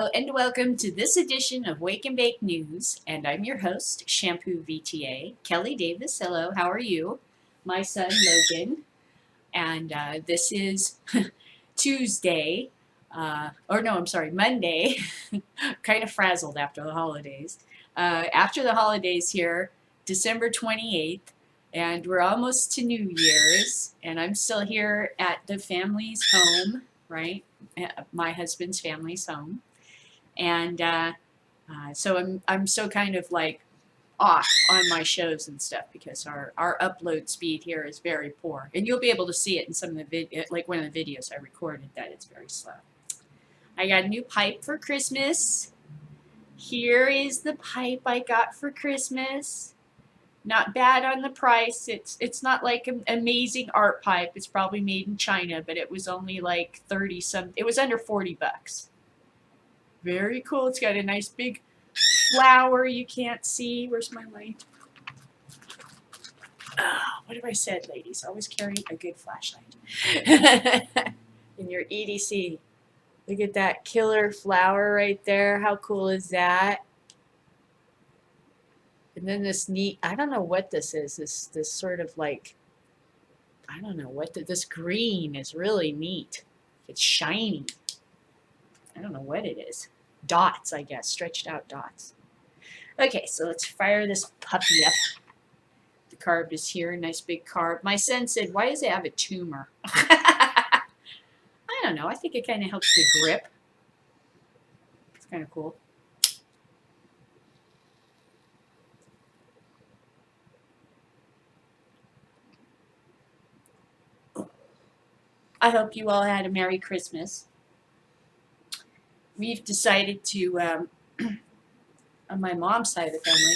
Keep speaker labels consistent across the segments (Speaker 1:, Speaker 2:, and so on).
Speaker 1: Hello and welcome to this edition of Wake and Bake News, and I'm your host, Shampoo VTA, Kelly Davis. Hello, how are you? My son, Logan, and this is Tuesday, or no, I'm sorry, Monday. Kind of frazzled after the holidays. After the holidays here, December 28th, and we're almost to New Year's, and I'm still here at the family's home, right? My husband's family's home. And so I'm so kind of like off on my shows and stuff because our upload speed here is very poor. And you'll be able to see it in some of the like one of the videos I recorded, that it's very slow. I got a new pipe for Christmas. Here is the pipe I got for Christmas. Not bad on the price. It's not like an amazing art pipe. It's probably made in China, but it was only like 30 some. It was under 40 bucks. Very cool. It's got a nice big flower you can't see. Where's my light? Oh, what have I said, ladies? Always carry a good flashlight in your EDC. Look at that killer flower right there. How cool is that? And then this neat, I don't know what this is. This sort of like, I don't know what this green is really neat. It's shiny. I don't know what it is. Dots, I guess, stretched out dots. Okay, so let's fire this puppy up. The carb is here, nice big carb. My son said, why does it have a tumor? I don't know, I think it kind of helps the grip. It's kind of cool. I hope you all had a Merry Christmas. We've decided to, on my mom's side of the family,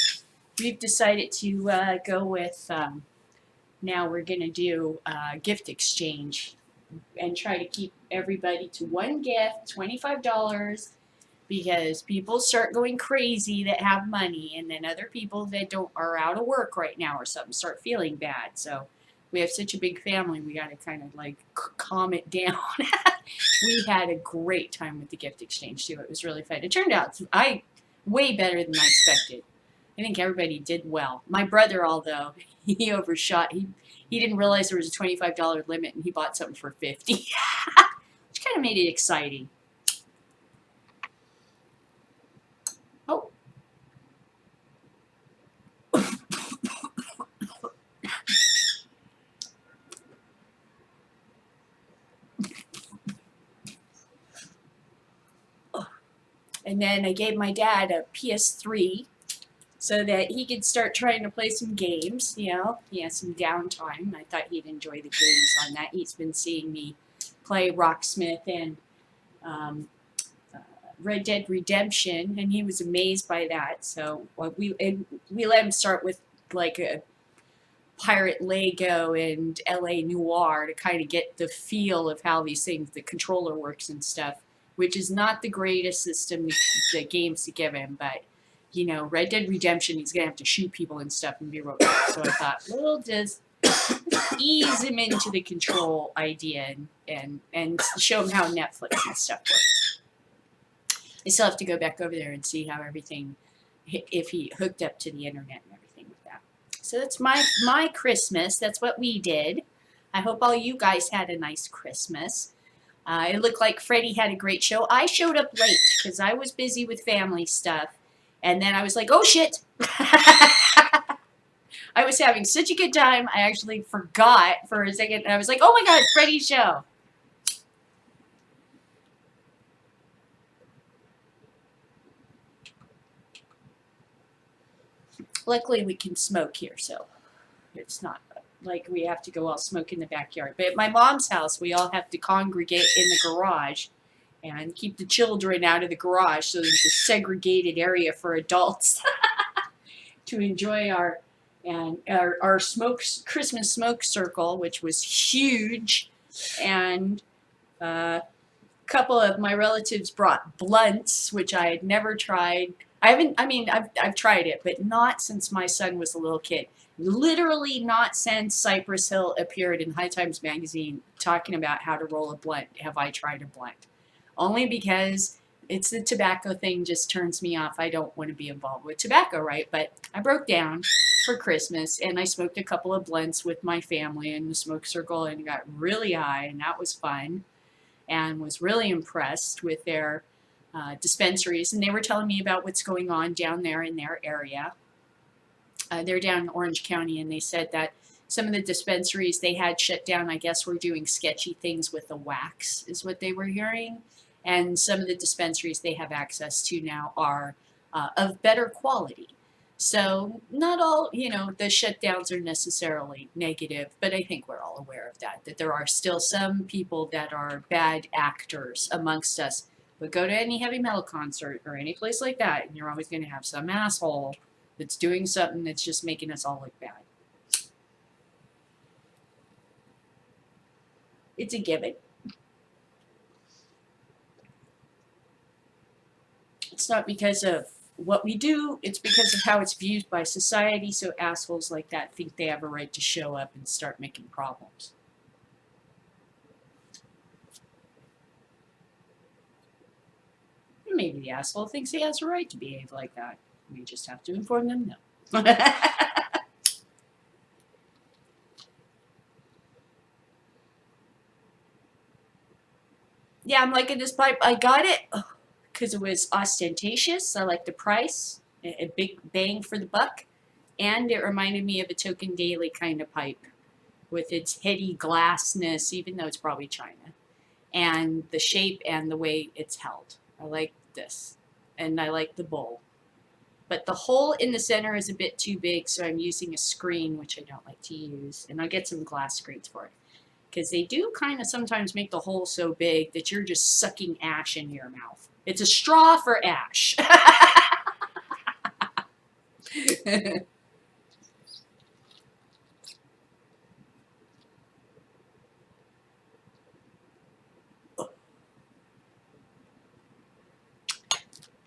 Speaker 1: we've decided to go with, now we're going to do gift exchange and try to keep everybody to one gift, $25, because people start going crazy that have money, and then other people that don't are out of work right now or something start feeling bad. So we have such a big family, we got to kind of like calm it down. We had a great time with the gift exchange too. It was really fun. It turned out way better than I expected. I think everybody did well. My brother, although he overshot, he didn't realize there was a $25 limit, and he bought something for $50, which kind of made it exciting. Oh. And then I gave my dad a PS3 so that he could start trying to play some games. You know, he has some downtime. I thought he'd enjoy the games on that. He's been seeing me play Rocksmith and Red Dead Redemption, and he was amazed by that. So we let him start with like a Pirate Lego and LA Noir to kind of get the feel of how these things, the controller works and stuff, which is not the greatest system, the games to give him, but you know, Red Dead Redemption, he's gonna have to shoot people and stuff and be real quick. So I thought, we'll just ease him into the control idea and show him how Netflix and stuff works. I still have to go back over there and see how everything, if he hooked up to the internet and everything with that. So that's my Christmas. That's what we did. I hope all you guys had a nice Christmas. It looked like Freddie had a great show. I showed up late because I was busy with family stuff. And then I was like, oh shit. I was having such a good time. I actually forgot for a second. And I was like, oh my God, Freddie's show. Luckily, we can smoke here, so it's not like we have to go all smoke in the backyard. But at my mom's house, we all have to congregate in the garage and keep the children out of the garage, so there's a segregated area for adults to enjoy our Christmas smoke circle, which was huge. And a couple of my relatives brought blunts, which I had never tried. I've tried it, but not since my son was a little kid. Literally not since Cypress Hill appeared in High Times magazine talking about how to roll a blunt have I tried a blunt. Only because it's the tobacco thing just turns me off. I don't want to be involved with tobacco, right? But I broke down for Christmas and I smoked a couple of blunts with my family in the smoke circle and got really high, and that was fun, and was really impressed with their dispensaries. And they were telling me about what's going on down there in their area. They're down in Orange County, and they said that some of the dispensaries they had shut down, I guess, were doing sketchy things with the wax, is what they were hearing. And some of the dispensaries they have access to now are of better quality. So not all, the shutdowns are necessarily negative, but I think we're all aware of that there are still some people that are bad actors amongst us. But go to any heavy metal concert or any place like that, and you're always going to have some asshole that's doing something that's just making us all look bad. It's a given. It's not because of what we do, it's because of how it's viewed by society, so assholes like that think they have a right to show up and start making problems. Maybe the asshole thinks he has a right to behave like that. We just have to inform them no. Yeah, I'm liking this pipe. I got it because it was ostentatious. I like the price, a big bang for the buck, and it reminded me of a Token Daily kind of pipe with its heady glassness, even though it's probably China, and the shape and the way it's held. I like this, and I like the bowl. But the hole in the center is a bit too big, so I'm using a screen, which I don't like to use, and I'll get some glass screens for it. Because they do kind of sometimes make the hole so big that you're just sucking ash into your mouth. It's a straw for ash.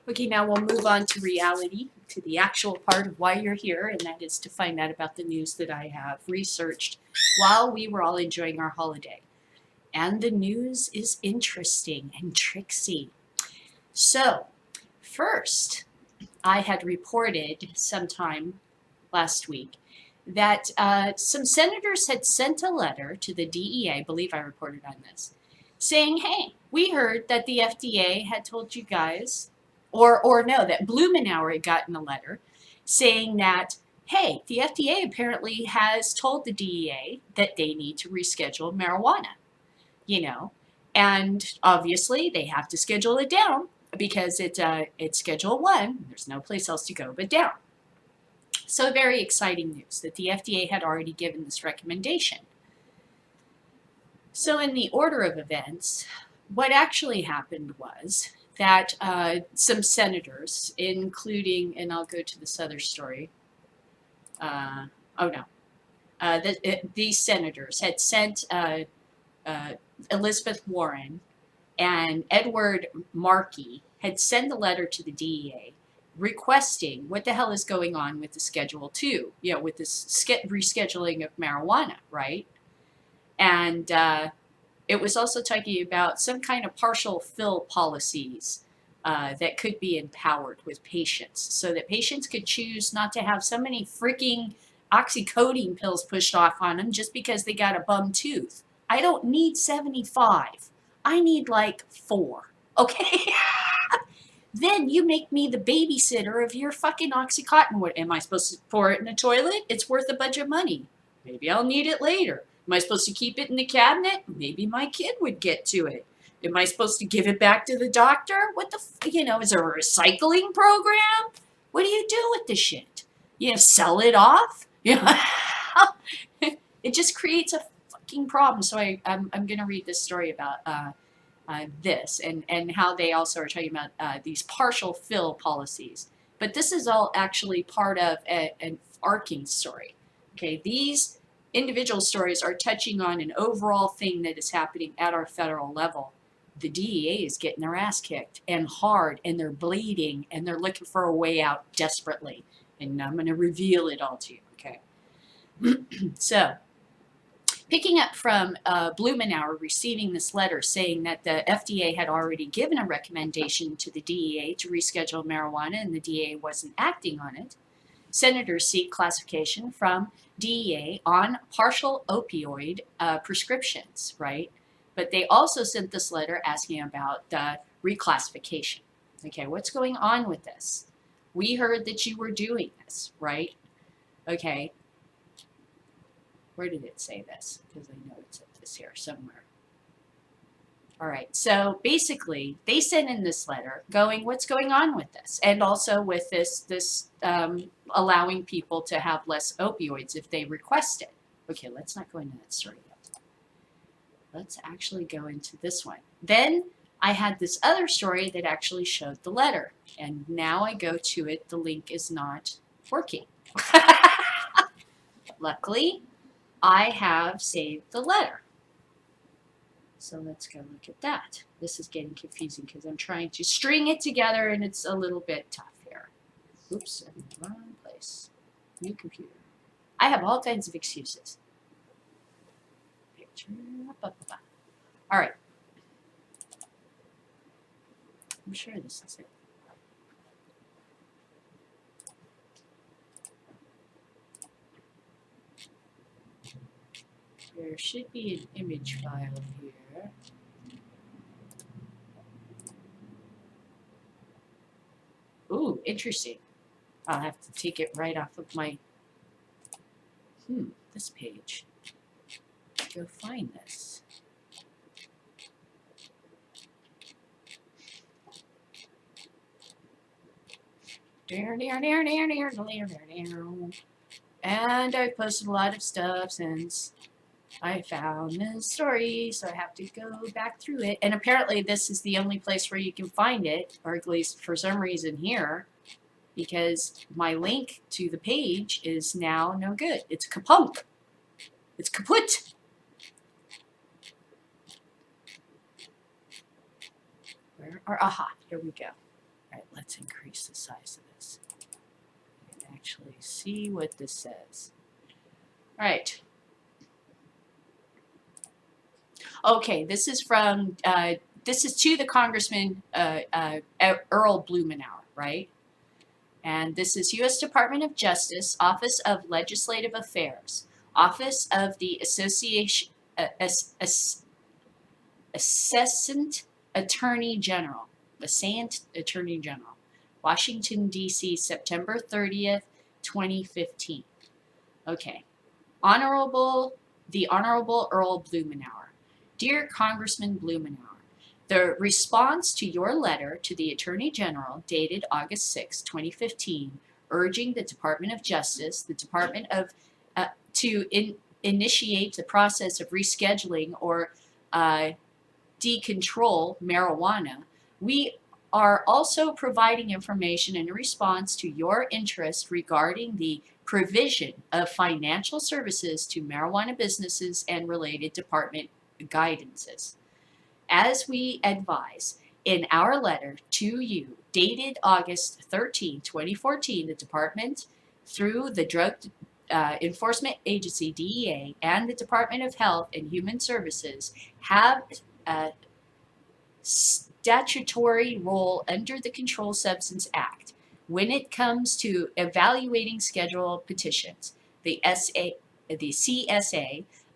Speaker 1: Okay, now we'll move on to reality, to the actual part of why you're here, and that is to find out about the news that I have researched while we were all enjoying our holiday. And the news is interesting and tricksy. So, first, I had reported sometime last week that some senators had sent a letter to the DEA, I believe I reported on this, saying, hey, we heard that the FDA had told you guys, or no, that Blumenauer had gotten a letter saying that, hey, the FDA apparently has told the DEA that they need to reschedule marijuana, and obviously they have to schedule it down because it's Schedule 1. There's no place else to go but down. So very exciting news that the FDA had already given this recommendation. So in the order of events, what actually happened was that some senators, including, and I'll go to this other story. These senators had sent Elizabeth Warren and Edward Markey had sent a letter to the DEA requesting what the hell is going on with the Schedule 2, with this rescheduling of marijuana, right? And it was also talking about some kind of partial fill policies that could be empowered with patients so that patients could choose not to have so many freaking oxycodone pills pushed off on them just because they got a bum tooth. I don't need 75. I need like 4. Okay? Then you make me the babysitter of your fucking Oxycontin. What, am I supposed to pour it in the toilet? It's worth a bunch of money. Maybe I'll need it later. Am I supposed to keep it in the cabinet? Maybe my kid would get to it. Am I supposed to give it back to the doctor? What the, is there a recycling program? What do you do with the shit? Sell it off? It just creates a fucking problem. So I'm going to read this story about this and how they also are talking about these partial fill policies. But this is all actually part of an arcing story. Okay, these individual stories are touching on an overall thing that is happening at our federal level. The DEA is getting their ass kicked and hard, and they're bleeding, and they're looking for a way out desperately. And I'm going to reveal it all to you, okay? So, Picking up from Blumenauer receiving this letter saying that the FDA had already given a recommendation to the DEA to reschedule marijuana and the DEA wasn't acting on it, senators seek classification from DEA on partial opioid prescriptions, right? But they also sent this letter asking about reclassification. Okay, what's going on with this? We heard that you were doing this, right? Okay. Where did it say this? Because I know it's at this here somewhere. All right, so basically, they sent in this letter going, what's going on with this? And also with this allowing people to have less opioids if they request it. Okay, let's not go into that story yet. Let's actually go into this one. Then I had this other story that actually showed the letter. And now I go to it, the link is not working. Luckily, I have saved the letter. So let's go look at that. This is getting confusing because I'm trying to string it together and it's a little bit tough here. Oops, I'm in the wrong place. New computer. I have all kinds of excuses. Picture. All right. I'm sure this is it. There should be an image file here. Ooh, interesting. I'll have to take it right off of my, this page. Go find this. And I posted a lot of stuff since I found this story, so I have to go back through it. And apparently this is the only place where you can find it, or at least for some reason here, because my link to the page is now no good. It's kapunk. It's kaput. Aha, here we go. All right, let's increase the size of this. You can actually see what this says. All right. Okay, this is from, this is to the Congressman Earl Blumenauer, right? And this is U.S. Department of Justice, Office of Legislative Affairs, Office of the Assistant Attorney General, Washington, D.C., September 30th, 2015. Okay. The Honorable Earl Blumenauer. Dear Congressman Blumenauer, the response to your letter to the Attorney General dated August 6, 2015, urging the Department of Justice, the Department of, initiate the process of rescheduling or decontrol marijuana, we are also providing information in response to your interest regarding the provision of financial services to marijuana businesses and related department guidances. As we advise in our letter to you, dated August 13, 2014, the Department, through the Drug Enforcement Agency, DEA, and the Department of Health and Human Services have a statutory role under the Controlled Substance Act when it comes to evaluating schedule petitions. The CSA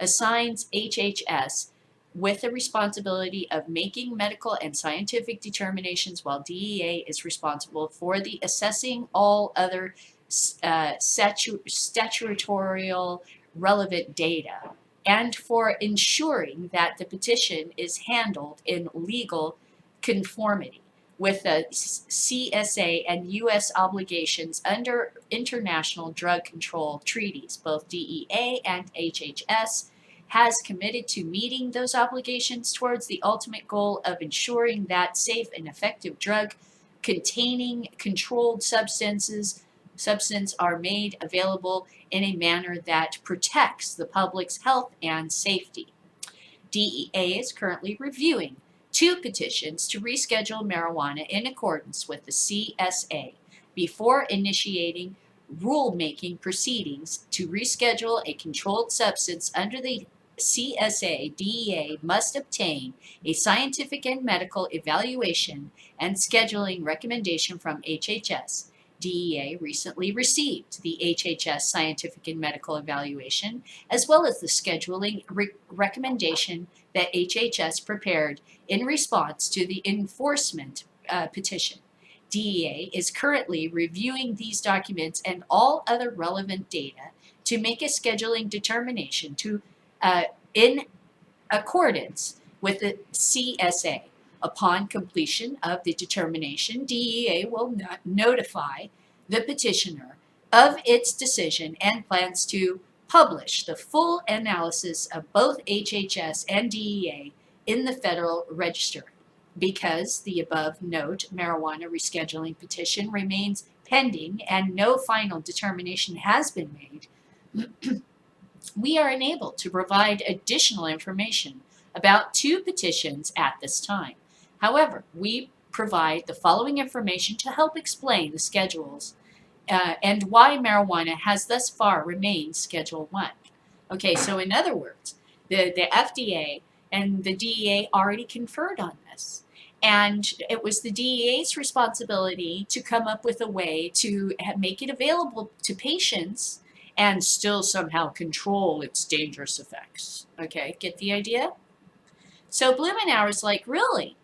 Speaker 1: assigns HHS with the responsibility of making medical and scientific determinations, while DEA is responsible for the assessing all other statutorial relevant data and for ensuring that the petition is handled in legal conformity with the CSA and U.S. obligations under international drug control treaties. Both DEA and HHS has committed to meeting those obligations towards the ultimate goal of ensuring that safe and effective drug containing controlled substances are made available in a manner that protects the public's health and safety. DEA is currently reviewing 2 petitions to reschedule marijuana in accordance with the CSA before initiating rulemaking proceedings to reschedule a controlled substance under the CSA DEA must obtain a scientific and medical evaluation and scheduling recommendation from HHS. DEA recently received the HHS scientific and medical evaluation, as well as the scheduling recommendation that HHS prepared in response to the enforcement petition. DEA is currently reviewing these documents and all other relevant data to make a scheduling determination in accordance with the CSA. Upon completion of the determination, DEA will notify the petitioner of its decision and plans to publish the full analysis of both HHS and DEA in the Federal Register. Because the above note marijuana rescheduling petition remains pending and no final determination has been made, we are unable to provide additional information about two petitions at this time. However, we provide the following information to help explain the schedules and why marijuana has thus far remained Schedule 1. Okay, so in other words, the FDA and the DEA already conferred on this. And it was the DEA's responsibility to come up with a way to make it available to patients and still somehow control its dangerous effects. Okay, get the idea? So Blumenauer is like, really?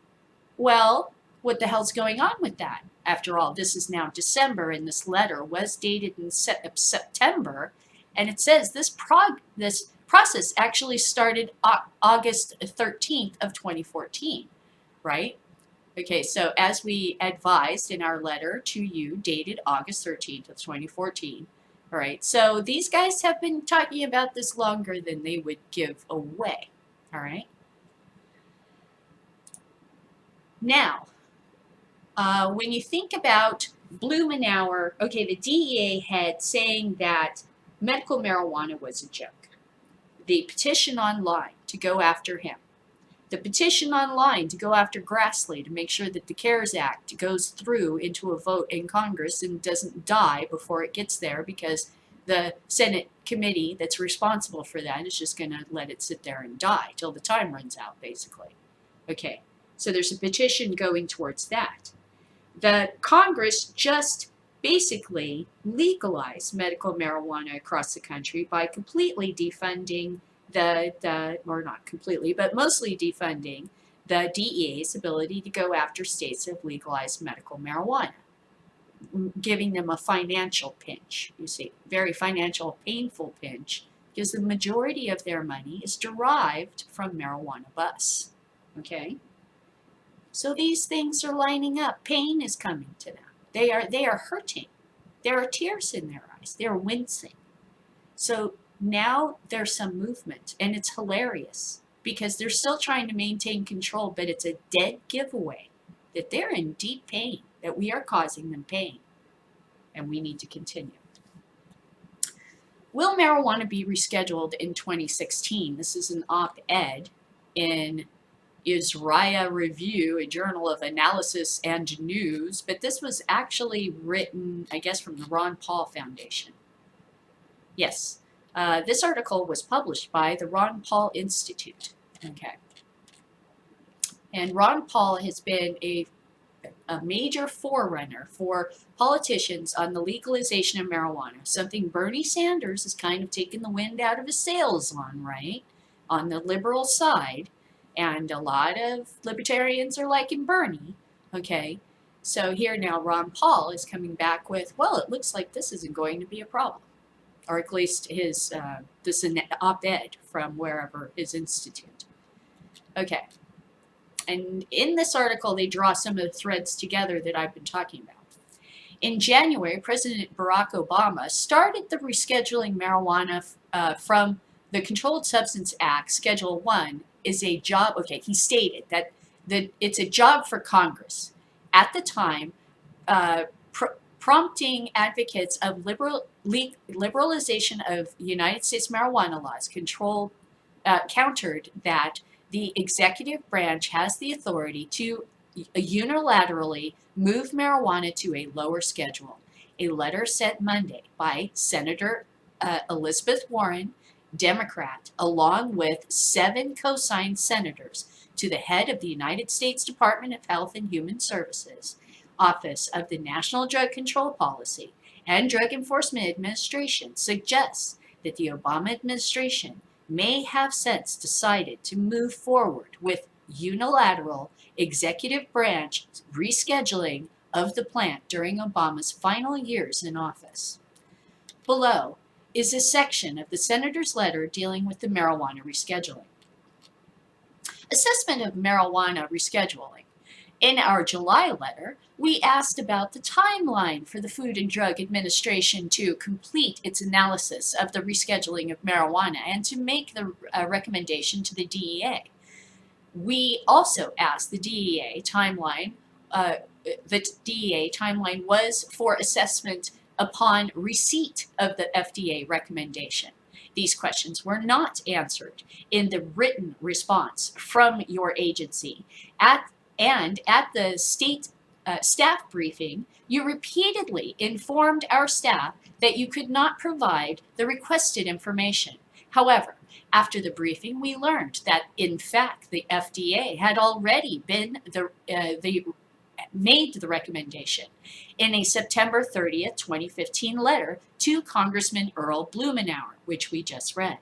Speaker 1: Well, what the hell's going on with that? After all, this is now December, and this letter was dated in September, and it says this process actually started August 13th of 2014, right? Okay, so as we advised in our letter to you, dated August 13th of 2014, all right, so these guys have been talking about this longer than they would give away, all right? Now, when you think about Blumenauer, okay, the DEA head saying that medical marijuana was a joke, the petition online to go after him, the petition online to go after Grassley to make sure that the CARES Act goes through into a vote in Congress and doesn't die before it gets there, because the Senate committee that's responsible for that is just going to let it sit there and die till the time runs out, basically. Okay, so there's a petition going towards that. The Congress just basically legalized medical marijuana across the country by completely defunding or not completely, but mostly defunding the DEA's ability to go after states that have legalized medical marijuana, giving them a financial pinch, you see, very financial, painful pinch, because the majority of their money is derived from marijuana busts, okay? So these things are lining up. Pain is coming to them. They are hurting. There are tears in their eyes. They're wincing. So now there's some movement, and it's hilarious because they're still trying to maintain control, but it's a dead giveaway that they're in deep pain, that we are causing them pain, and we need to continue. Will marijuana be rescheduled in 2016? This is an op-ed in Israel Review, a journal of analysis and news, but this was actually written, I guess, from the Ron Paul Foundation. Yes. This article was published by the Ron Paul Institute. Okay. And Ron Paul has been a major forerunner for politicians on the legalization of marijuana, something Bernie Sanders has kind of taken the wind out of his sails on, right? On the liberal side. And a lot of libertarians are liking Bernie. Okay. So here now Ron Paul is coming back with, well, it looks like this isn't going to be a problem. Or at least his this op-ed from wherever his institute. Okay, and in this article they draw some of the threads together that I've been talking about. In January, President Barack Obama started the rescheduling marijuana from the Controlled Substance Act. Schedule 1 is a job. Okay, he stated that it's a job for Congress. At the time, prompting advocates of liberalization of United States marijuana laws, countered that the executive branch has the authority to unilaterally move marijuana to a lower schedule. A letter sent Monday by Senator Elizabeth Warren Democrat, along with 7 co-signed senators, to the head of the United States Department of Health and Human Services, Office of the National Drug Control Policy, and Drug Enforcement Administration suggests that the Obama administration may have since decided to move forward with unilateral executive branch rescheduling of the plant during Obama's final years in office. Below is a section of the senator's letter dealing with the marijuana rescheduling. Assessment of marijuana rescheduling. In our July letter, we asked about the timeline for the Food and Drug Administration to complete its analysis of the rescheduling of marijuana and to make the recommendation to the DEA. We also asked the DEA timeline. The DEA timeline was for assessment upon receipt of the FDA recommendation. These questions were not answered in the written response from your agency. At the state staff briefing, you repeatedly informed our staff that you could not provide the requested information. However, after the briefing, we learned that, in fact, the FDA had already made the recommendation in a September 30th, 2015 letter to Congressman Earl Blumenauer, which we just read.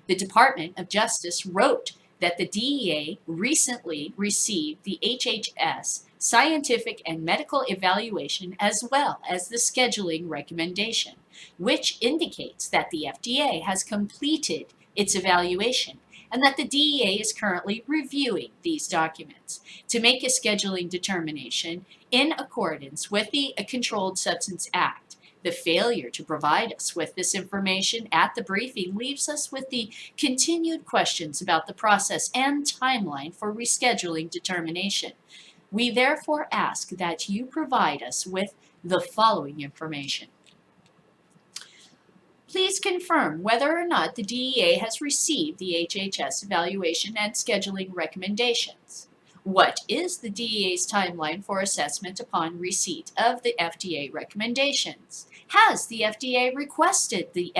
Speaker 1: The Department of Justice wrote that the DEA recently received the HHS scientific and medical evaluation as well as the scheduling recommendation, which indicates that the FDA has completed its evaluation and that the DEA is currently reviewing these documents to make a scheduling determination in accordance with the Controlled Substance Act. The failure to provide us with this information at the briefing leaves us with the continued questions about the process and timeline for rescheduling determination. We therefore ask that you provide us with the following information. Please confirm whether or not the DEA has received the HHS evaluation and scheduling recommendations. What is the DEA's timeline for assessment upon receipt of the FDA recommendations? Has the FDA requested the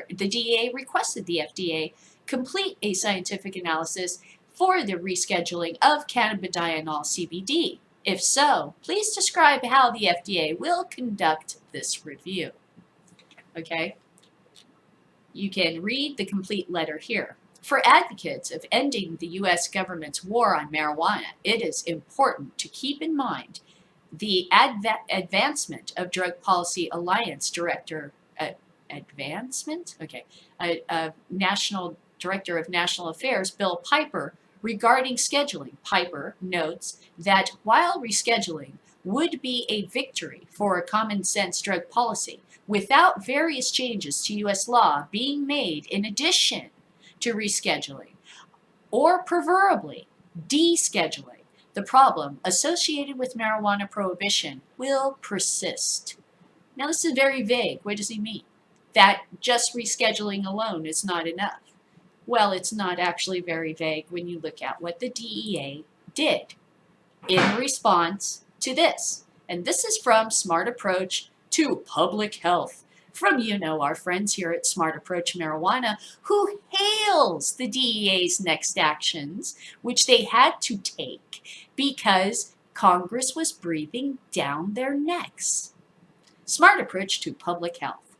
Speaker 1: DEA requested the FDA complete a scientific analysis for the rescheduling of cannabidiol CBD? If so, please describe how the FDA will conduct this review. Okay? You can read the complete letter here. For advocates of ending the U.S. government's war on marijuana, it is important to keep in mind the advancement of Drug Policy Alliance Director, National Director of National Affairs, Bill Piper, regarding scheduling. Piper notes that while rescheduling would be a victory for a common sense drug policy, without various changes to U.S. law being made in addition to rescheduling, or preferably descheduling, the problem associated with marijuana prohibition will persist. Now, this is very vague. What does he mean? That just rescheduling alone is not enough. Well, it's not actually very vague when you look at what the DEA did in response to this. And this is from Smart Approach to Public Health, from, our friends here at Smart Approach Marijuana, who hails the DEA's next actions, which they had to take because Congress was breathing down their necks. Smart Approach to Public Health.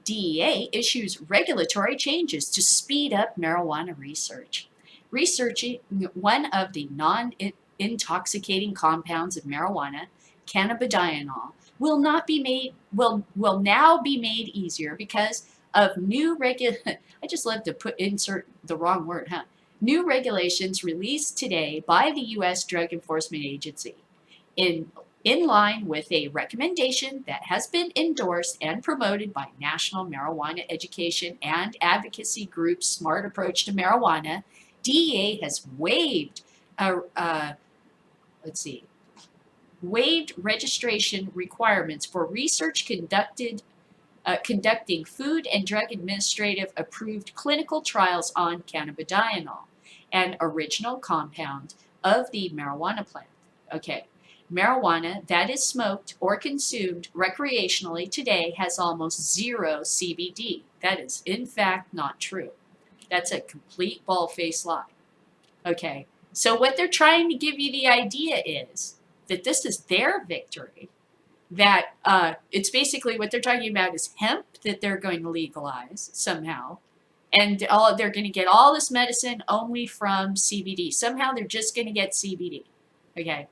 Speaker 1: DEA issues regulatory changes to speed up marijuana research. Researching one of the non-intoxicating compounds of marijuana, cannabidiol, will now be made easier because of new I just love to insert the wrong word, huh? New regulations released today by the U.S. Drug Enforcement Agency in line with a recommendation that has been endorsed and promoted by national marijuana education and advocacy group Smart Approach to Marijuana. DEA has waived registration requirements for research conducting Food and Drug Administrative approved clinical trials on cannabidiol, an original compound of the marijuana plant. Okay, marijuana that is smoked or consumed recreationally today has almost zero CBD. That is, in fact, not true. That's a complete bald-faced lie. Okay, so what they're trying to give you the idea is that this is their victory, that it's basically what they're talking about is hemp that they're going to legalize somehow. And they're going to get all this medicine only from CBD. Somehow they're just going to get CBD. Okay,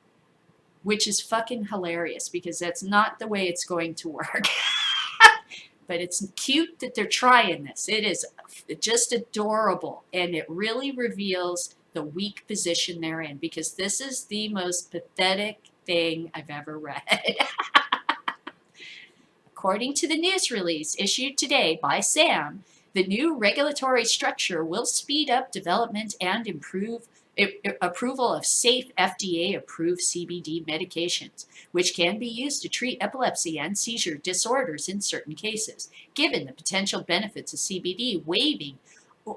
Speaker 1: which is fucking hilarious because that's not the way it's going to work. But it's cute that they're trying this. It is just adorable, and it really reveals the weak position they're in, because this is the most pathetic thing I've ever read. According to the news release issued today by Sam, the new regulatory structure will speed up development and improve approval of safe FDA-approved CBD medications, which can be used to treat epilepsy and seizure disorders in certain cases, given the potential benefits of CBD. Waiving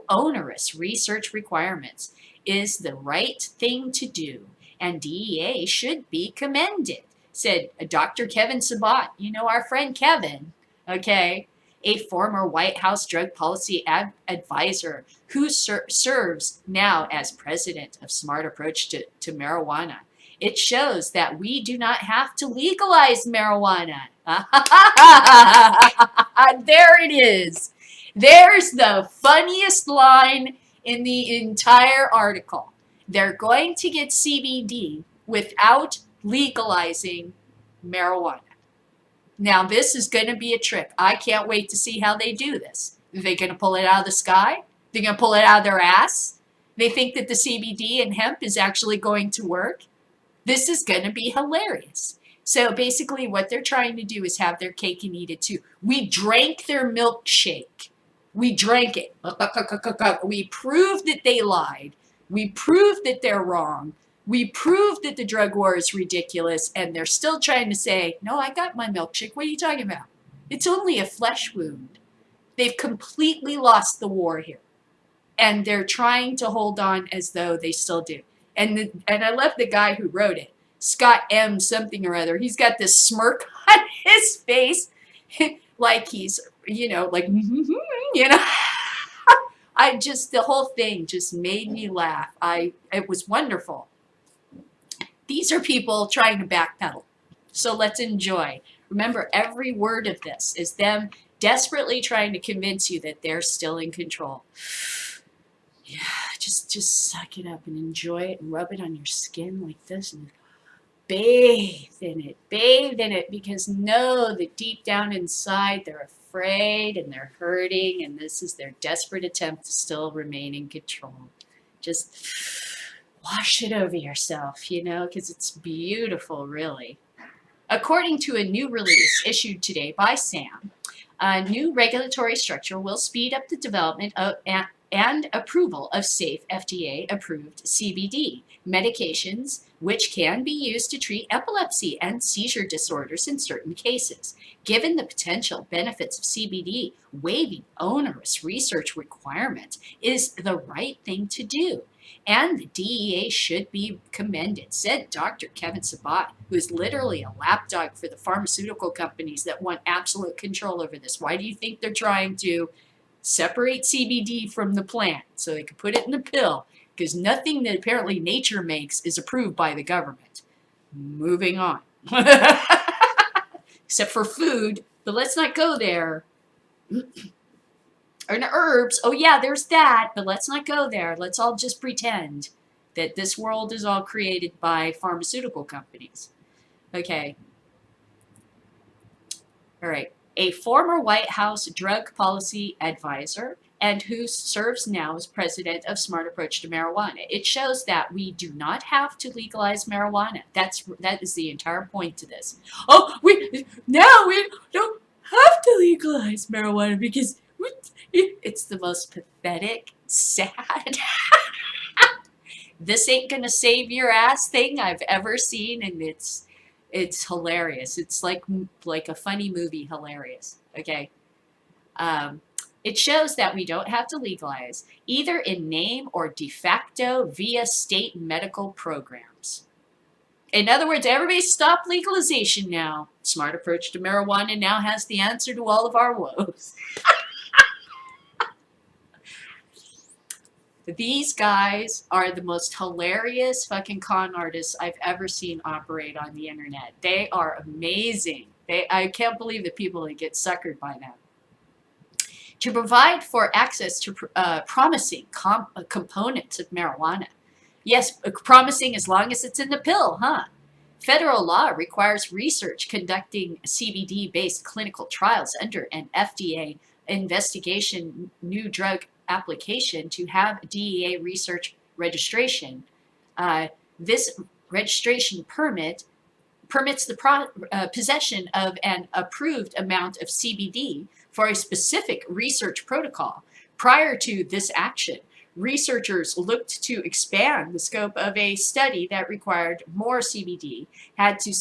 Speaker 1: onerous research requirements is the right thing to do, and DEA should be commended, said Dr. Kevin Sabat. You know our friend Kevin, okay? A former White House drug policy advisor who serves now as president of Smart Approach to Marijuana. It shows that we do not have to legalize marijuana. There it is. There's the funniest line in the entire article. They're going to get CBD without legalizing marijuana. Now, this is going to be a trick. I can't wait to see how they do this. Are they going to pull it out of the sky? They're going to pull it out of their ass? They think that the CBD and hemp is actually going to work? This is going to be hilarious. So basically what they're trying to do is have their cake and eat it too. We drank their milkshake. We drank it. We proved that they lied. We proved that they're wrong. We proved that the drug war is ridiculous, and they're still trying to say, no, I got my milkshake. What are you talking about? It's only a flesh wound. They've completely lost the war here, and they're trying to hold on as though they still do. And I love the guy who wrote it, Scott M. something or other. He's got this smirk on his face, like he's, like, the whole thing just made me laugh. It was wonderful. These are people trying to backpedal. So let's enjoy. Remember, every word of this is them desperately trying to convince you that they're still in control. Yeah, just suck it up and enjoy it and rub it on your skin like this and bathe in it, because know that deep down inside they're afraid and they're hurting, and this is their desperate attempt to still remain in control. Just wash it over yourself, because it's beautiful, really. According to a new release issued today by Sam, a new regulatory structure will speed up the development of and approval of safe FDA-approved CBD medications, which can be used to treat epilepsy and seizure disorders in certain cases. Given the potential benefits of CBD, waiving onerous research requirements is the right thing to do, and the DEA should be commended, said Dr. Kevin Sabat, who is literally a lapdog for the pharmaceutical companies that want absolute control over this. Why do you think they're trying to separate CBD from the plant so they can put it in a pill? Because nothing that apparently nature makes is approved by the government. Moving on. Except for food, but let's not go there. And herbs, oh yeah, there's that, but let's not go there. Let's all just pretend that this world is all created by pharmaceutical companies. Okay. All right. A former White House drug policy advisor and who serves now as president of Smart Approach to Marijuana. It shows that we do not have to legalize marijuana. That is the entire point to this. Oh, we don't have to legalize marijuana because it's the most pathetic, sad, this ain't gonna save your ass thing I've ever seen, and it's hilarious. It's like a funny movie, hilarious. Okay. It shows that we don't have to legalize, either in name or de facto via state medical programs. In other words, everybody stop legalization now. Smart Approach to Marijuana now has the answer to all of our woes. These guys are the most hilarious fucking con artists I've ever seen operate on the internet. They are amazing. I can't believe the people that get suckered by them. To provide for access to promising components of marijuana. Yes, promising as long as it's in the pill, huh? Federal law requires research conducting CBD-based clinical trials under an FDA investigation new drug application to have DEA research registration. This registration permits the possession of an approved amount of CBD for a specific research protocol. Prior to this action, researchers looked to expand the scope of a study that required more CBD, had to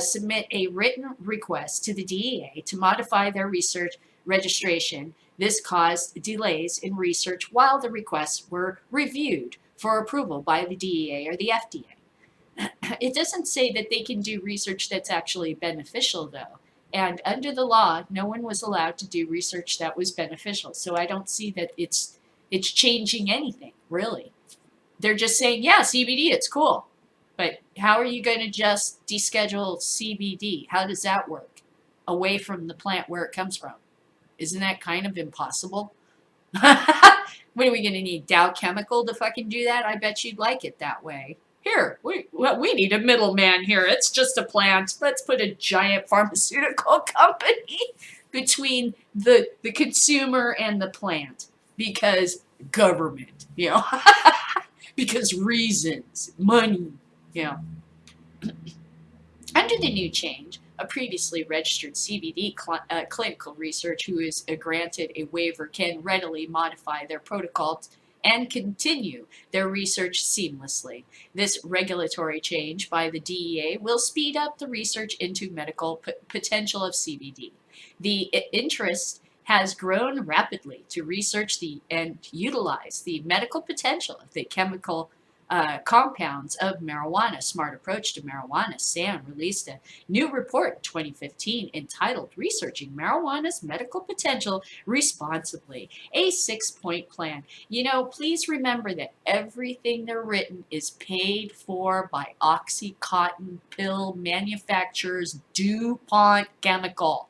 Speaker 1: submit a written request to the DEA to modify their research registration. This caused delays in research while the requests were reviewed for approval by the DEA or the FDA. It doesn't say that they can do research that's actually beneficial, though. And under the law, no one was allowed to do research that was beneficial. So I don't see that it's changing anything, really. They're just saying, yeah, CBD, it's cool. But how are you going to just deschedule CBD? How does that work? Away from the plant where it comes from. Isn't that kind of impossible? What are we going to need? Dow Chemical to fucking do that? I bet you'd like it that way. Here, we need a middleman here. It's just a plant. Let's put a giant pharmaceutical company between the consumer and the plant. Because government, because reasons, money, Under the new change, a previously registered CBD clinical research who is granted a waiver can readily modify their protocol and continue their research seamlessly. This regulatory change by the DEA will speed up the research into medical potential of CBD. The interest has grown rapidly to research and utilize the medical potential of the chemical compounds of marijuana. Smart Approach to Marijuana, SAM, released a new report in 2015 entitled Researching Marijuana's Medical Potential Responsibly, a 6-point plan. Please remember that everything they're written is paid for by OxyContin pill manufacturers, DuPont Chemical.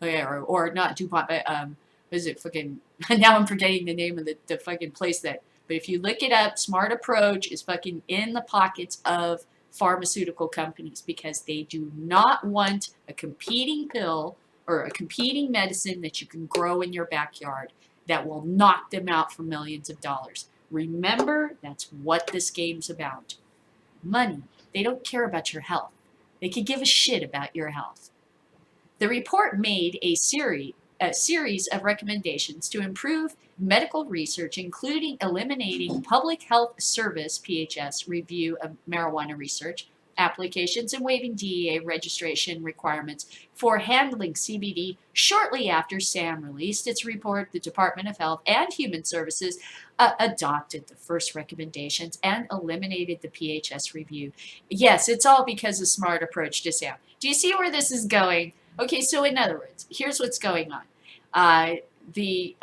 Speaker 1: Or not DuPont, but what is it fucking, now I'm forgetting the name of the fucking place that, but if you look it up, Smart Approach is fucking in the pockets of pharmaceutical companies because they do not want a competing pill or a competing medicine that you can grow in your backyard that will knock them out for millions of dollars. Remember, that's what this game's about. Money. They don't care about your health. They could give a shit about your health. The report made a series of recommendations to improve medical research, including eliminating Public Health Service (PHS) review of marijuana research applications and waiving DEA registration requirements for handling CBD. Shortly after SAM released its report, the Department of Health and Human Services adopted the first recommendations and eliminated the PHS review. Yes, it's all because of Smart Approach to SAM. Do you see where this is going? Okay, so in other words, here's what's going on. The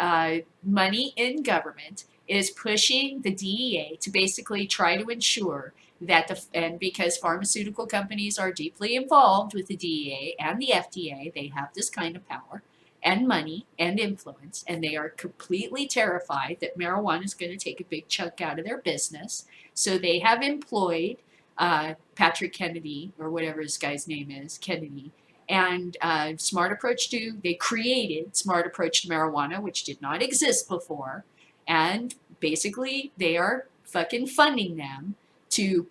Speaker 1: money in government is pushing the DEA to basically try to ensure that and because pharmaceutical companies are deeply involved with the DEA and the FDA, they have this kind of power and money and influence, and they are completely terrified that marijuana is going to take a big chunk out of their business. So they have employed Patrick Kennedy, or whatever this guy's name is, Kennedy, and Smart Approach they created Smart Approach to Marijuana, which did not exist before, and basically they are fucking funding them to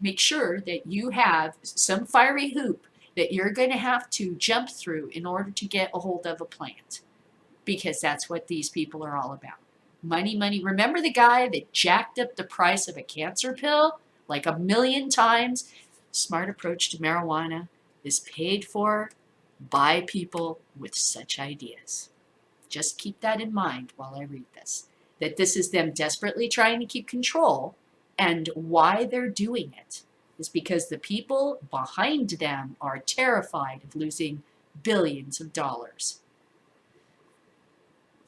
Speaker 1: make sure that you have some fiery hoop that you're going to have to jump through in order to get a hold of a plant, because that's what these people are all about. Money, money. Remember the guy that jacked up the price of a cancer pill like 1 million times? Smart Approach to Marijuana is paid for by people with such ideas. Just keep that in mind while I read this, that this is them desperately trying to keep control, and why they're doing it is because the people behind them are terrified of losing billions of dollars.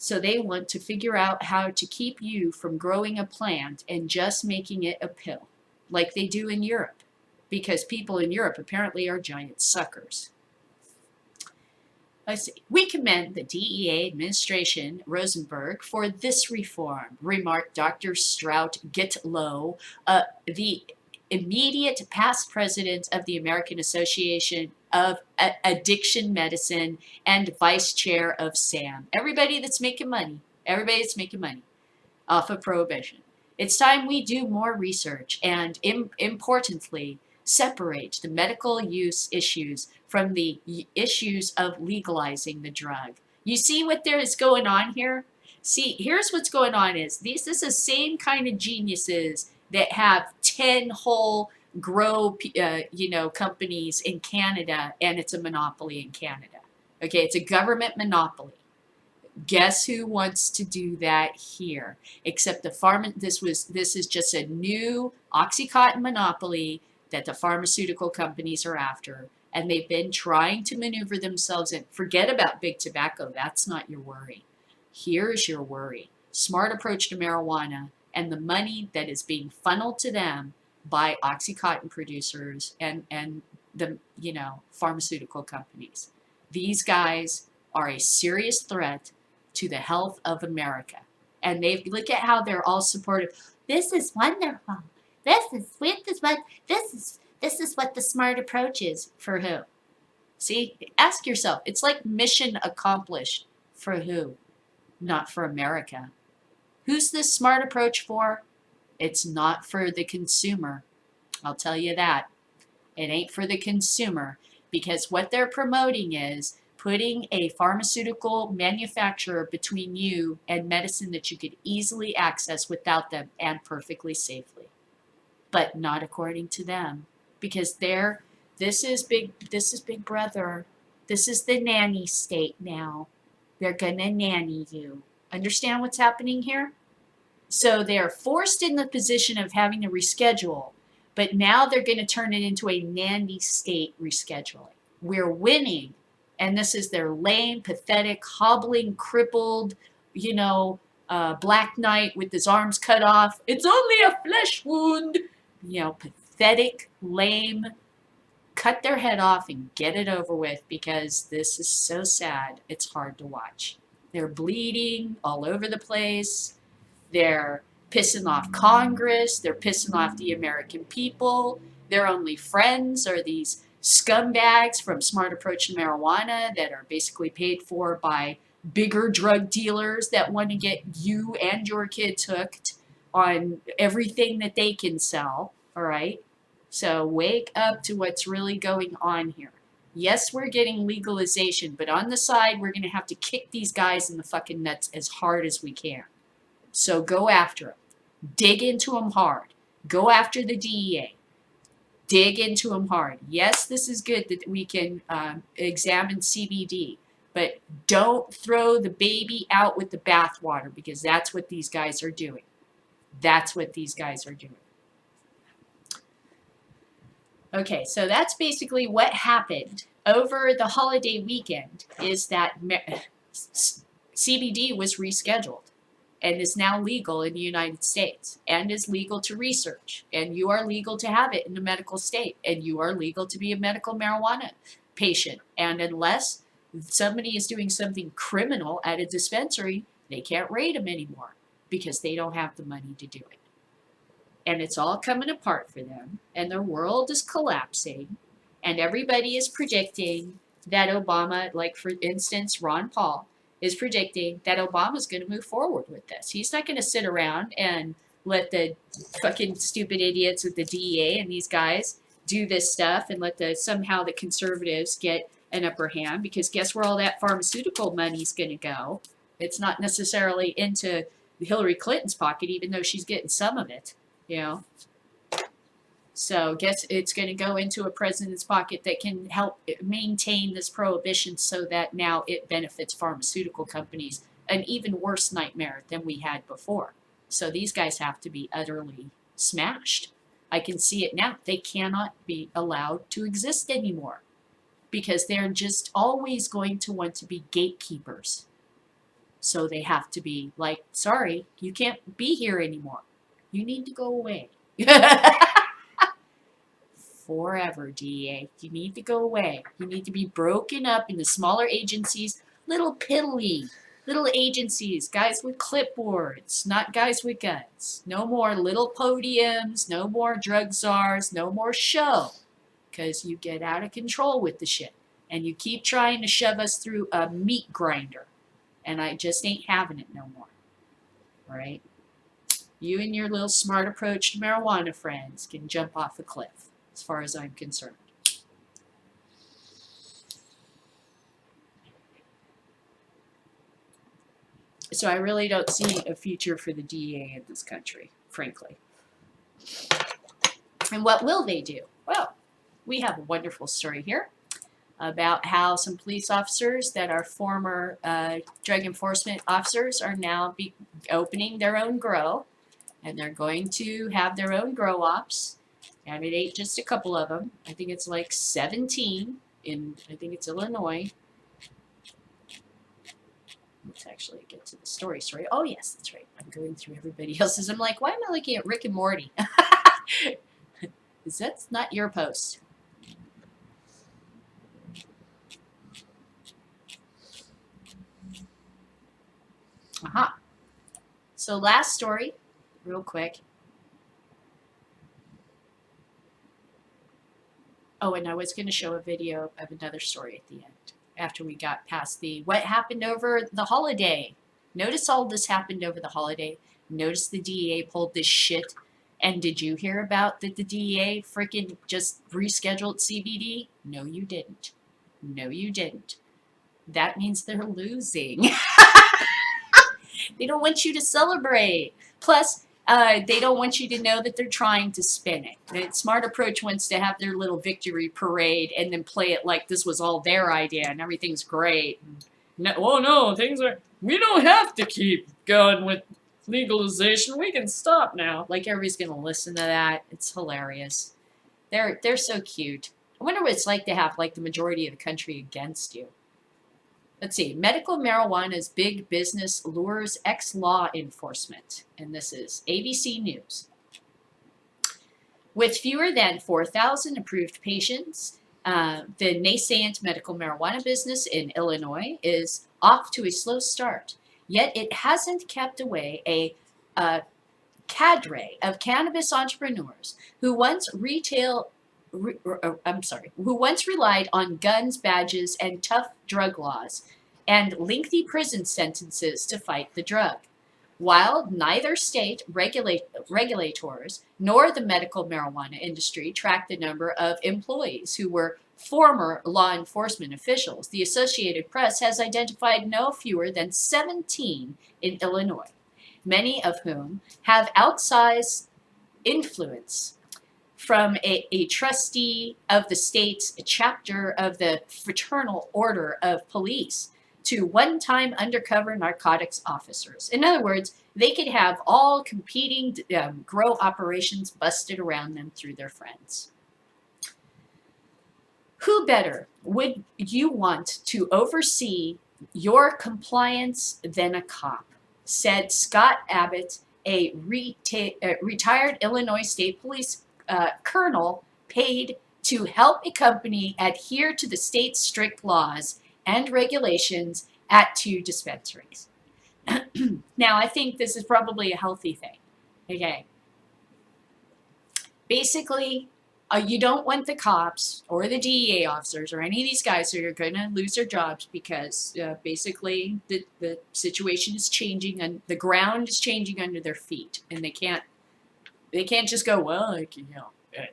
Speaker 1: So they want to figure out how to keep you from growing a plant and just making it a pill, like they do in Europe, because people in Europe apparently are giant suckers. Let's see. We commend the DEA administration, Rosenberg, for this reform, remarked Dr. Strout Gitlow, the immediate past president of the American Association of Addiction Medicine and vice chair of SAM. Everybody that's making money off of prohibition. It's time we do more research and, importantly, separate the medical use issues from the issues of legalizing the drug. You see what there is going on here? See, here's what's going on is this is the same kind of geniuses that have 10 whole grow, companies in Canada, and it's a monopoly in Canada. Okay, it's a government monopoly. Guess who wants to do that here? Except this is just a new Oxycontin monopoly that the pharmaceutical companies are after, and they've been trying to maneuver themselves in. Forget about big tobacco. That's not your worry. Here's your worry. Smart approach to marijuana and the money that is being funneled to them by Oxycontin producers and the pharmaceutical companies. These guys are a serious threat to the health of America. And they look at how they're all supportive. This is wonderful. This is what the smart approach is. For who? See, ask yourself. It's like mission accomplished. For who? Not for America. Who's this smart approach for? It's not for the consumer. I'll tell you that. It ain't for the consumer, because what they're promoting is putting a pharmaceutical manufacturer between you and medicine that you could easily access without them and perfectly safely. But not according to them, because this is big brother. This is the nanny state now. They're gonna nanny you. Understand what's happening here? So they're forced in the position of having to reschedule, but now they're going to turn it into a nanny state rescheduling. We're winning, and this is their lame, pathetic, hobbling, crippled, Black Knight with his arms cut off. It's only a flesh wound. Pathetic, lame, cut their head off and get it over with, because this is so sad. It's hard to watch. They're bleeding all over the place. They're pissing off Congress. They're pissing off the American people. Their only friends are these scumbags from Smart Approach to Marijuana that are basically paid for by bigger drug dealers that want to get you and your kids hooked on everything that they can sell. All right? So wake up to what's really going on here. Yes, we're getting legalization, but on the side, we're going to have to kick these guys in the fucking nuts as hard as we can. So go after them. Dig into them hard. Go after the DEA. Dig into them hard. Yes, this is good that we can examine CBD, but don't throw the baby out with the bathwater, because that's what these guys are doing. That's what these guys are doing. Okay, so that's basically what happened over the holiday weekend, is that CBD was rescheduled and is now legal in the United States, and is legal to research, and you are legal to have it in a medical state, and you are legal to be a medical marijuana patient. And unless somebody is doing something criminal at a dispensary, they can't raid them anymore, because they don't have the money to do it. And it's all coming apart for them, and their world is collapsing, and everybody is predicting that Obama, like for instance, Ron Paul, is predicting that Obama's going to move forward with this. He's not going to sit around and let the fucking stupid idiots with the DEA and these guys do this stuff and let somehow the conservatives get an upper hand, because guess where all that pharmaceutical money's going to go? It's not necessarily into Hillary Clinton's pocket, even though she's getting some of it. So guess it's going to go into a president's pocket that can help maintain this prohibition, so that now it benefits pharmaceutical companies, an even worse nightmare than we had before. So these guys have to be utterly smashed. I can see it now. They cannot be allowed to exist anymore, because they're just always going to want to be gatekeepers. So they have to be like, sorry, you can't be here anymore. You need to go away. Forever, DEA. You need to go away. You need to be broken up into smaller agencies, little piddly, little agencies, guys with clipboards, not guys with guns. No more little podiums, no more drug czars, no more show. Because you get out of control with the shit. And you keep trying to shove us through a meat grinder. And I just ain't having it no more. All right? You and your little smart approach to marijuana friends can jump off a cliff, as far as I'm concerned. So I really don't see a future for the DEA in this country, frankly. And what will they do? Well, we have a wonderful story here about how some police officers that are former drug enforcement officers are now opening their own grow, and they're going to have their own grow ops. And it ain't just a couple of them. I think it's like 17 in, I think it's Illinois. Let's actually get to the story. Oh, yes, that's right. I'm going through everybody else's. I'm like, why am I looking at Rick and Morty? That's not your post. Aha. So last story, real quick. Oh, and I was going to show a video of another story at the end after we got past what happened over the holiday. Notice all this happened over the holiday. Notice the DEA pulled this shit. And did you hear about that the DEA freaking just rescheduled CBD? No, you didn't. No, you didn't. That means they're losing. They don't want you to celebrate. Plus, they don't want you to know that they're trying to spin it. The smart approach wants to have their little victory parade and then play it like this was all their idea and everything's great. No, oh no, we don't have to keep going with legalization. We can stop now. Like everybody's going to listen to that. It's hilarious. They're so cute. I wonder what it's like to have like the majority of the country against you. Let's see. Medical marijuana's big business lures ex-law enforcement. And this is ABC News. With fewer than 4,000 approved patients, the nascent medical marijuana business in Illinois is off to a slow start. Yet it hasn't kept away a cadre of cannabis entrepreneurs who once relied on guns, badges, and tough drug laws and lengthy prison sentences to fight the drug. While neither state regulators nor the medical marijuana industry track the number of employees who were former law enforcement officials, the Associated Press has identified no fewer than 17 in Illinois, many of whom have outsized influence from a trustee of the state's chapter of the Fraternal Order of Police to one-time undercover narcotics officers. In other words, they could have all competing grow operations busted around them through their friends. Who better would you want to oversee your compliance than a cop? Said Scott Abbott, a retired Illinois State Police colonel paid to help a company adhere to the state's strict laws and regulations at 2 dispensaries. Now, I think this is probably a healthy thing. Okay. Basically, you don't want the cops or the DEA officers or any of these guys who are going to lose their jobs because basically the situation is changing and the ground is changing under their feet, and they can't just go, well,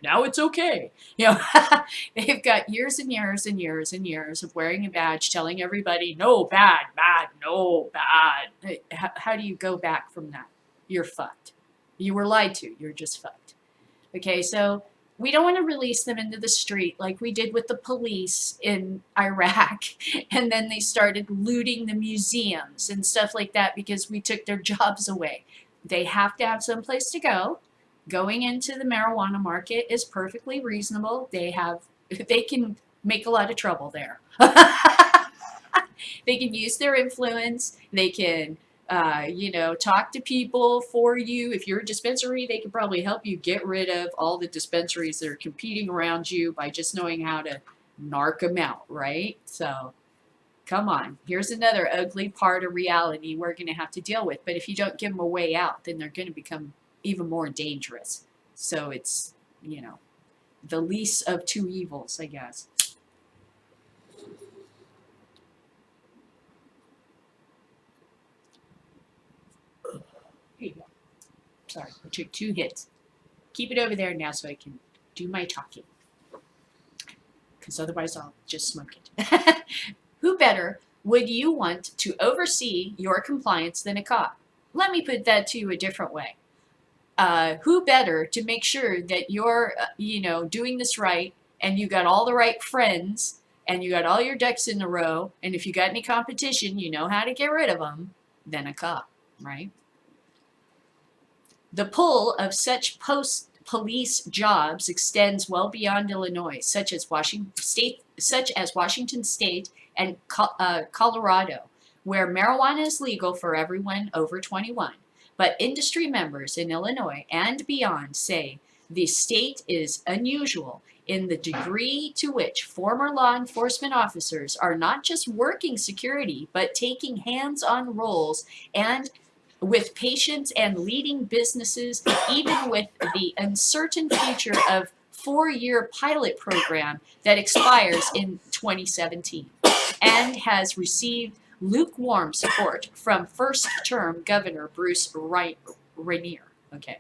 Speaker 1: now it's okay. They've got years and years and years and years of wearing a badge, telling everybody, no, bad, no, bad. How do you go back from that? You're fucked. You were lied to. You're just fucked. Okay, so we don't want to release them into the street like we did with the police in Iraq. And then they started looting the museums and stuff like that because we took their jobs away. They have to have some place to go. Going into the marijuana market is perfectly reasonable. They can make a lot of trouble there. They can use their influence. They can, talk to people for you. If you're a dispensary, they can probably help you get rid of all the dispensaries that are competing around you by just knowing how to narc them out, right? So come on. Here's another ugly part of reality we're going to have to deal with. But if you don't give them a way out, then they're going to become even more dangerous. So it's, the least of two evils, I guess. Here you go. Sorry, I took 2 hits. Keep it over there now so I can do my talking. Because otherwise I'll just smoke it. Who better would you want to oversee your compliance than a cop? Let me put that to you a different way. Who better to make sure that you're, doing this right, and you got all the right friends, and you got all your ducks in a row, and if you got any competition, you know how to get rid of them, than a cop, right? The pull of such post-police jobs extends well beyond Illinois, such as Washington State and Colorado, where marijuana is legal for everyone over 21. But industry members in Illinois and beyond say the state is unusual in the degree to which former law enforcement officers are not just working security, but taking hands-on roles and with patients and leading businesses, even with the uncertain future of 4-year pilot program that expires in 2017 and has received lukewarm support from first-term Governor Bruce Rainier. Okay.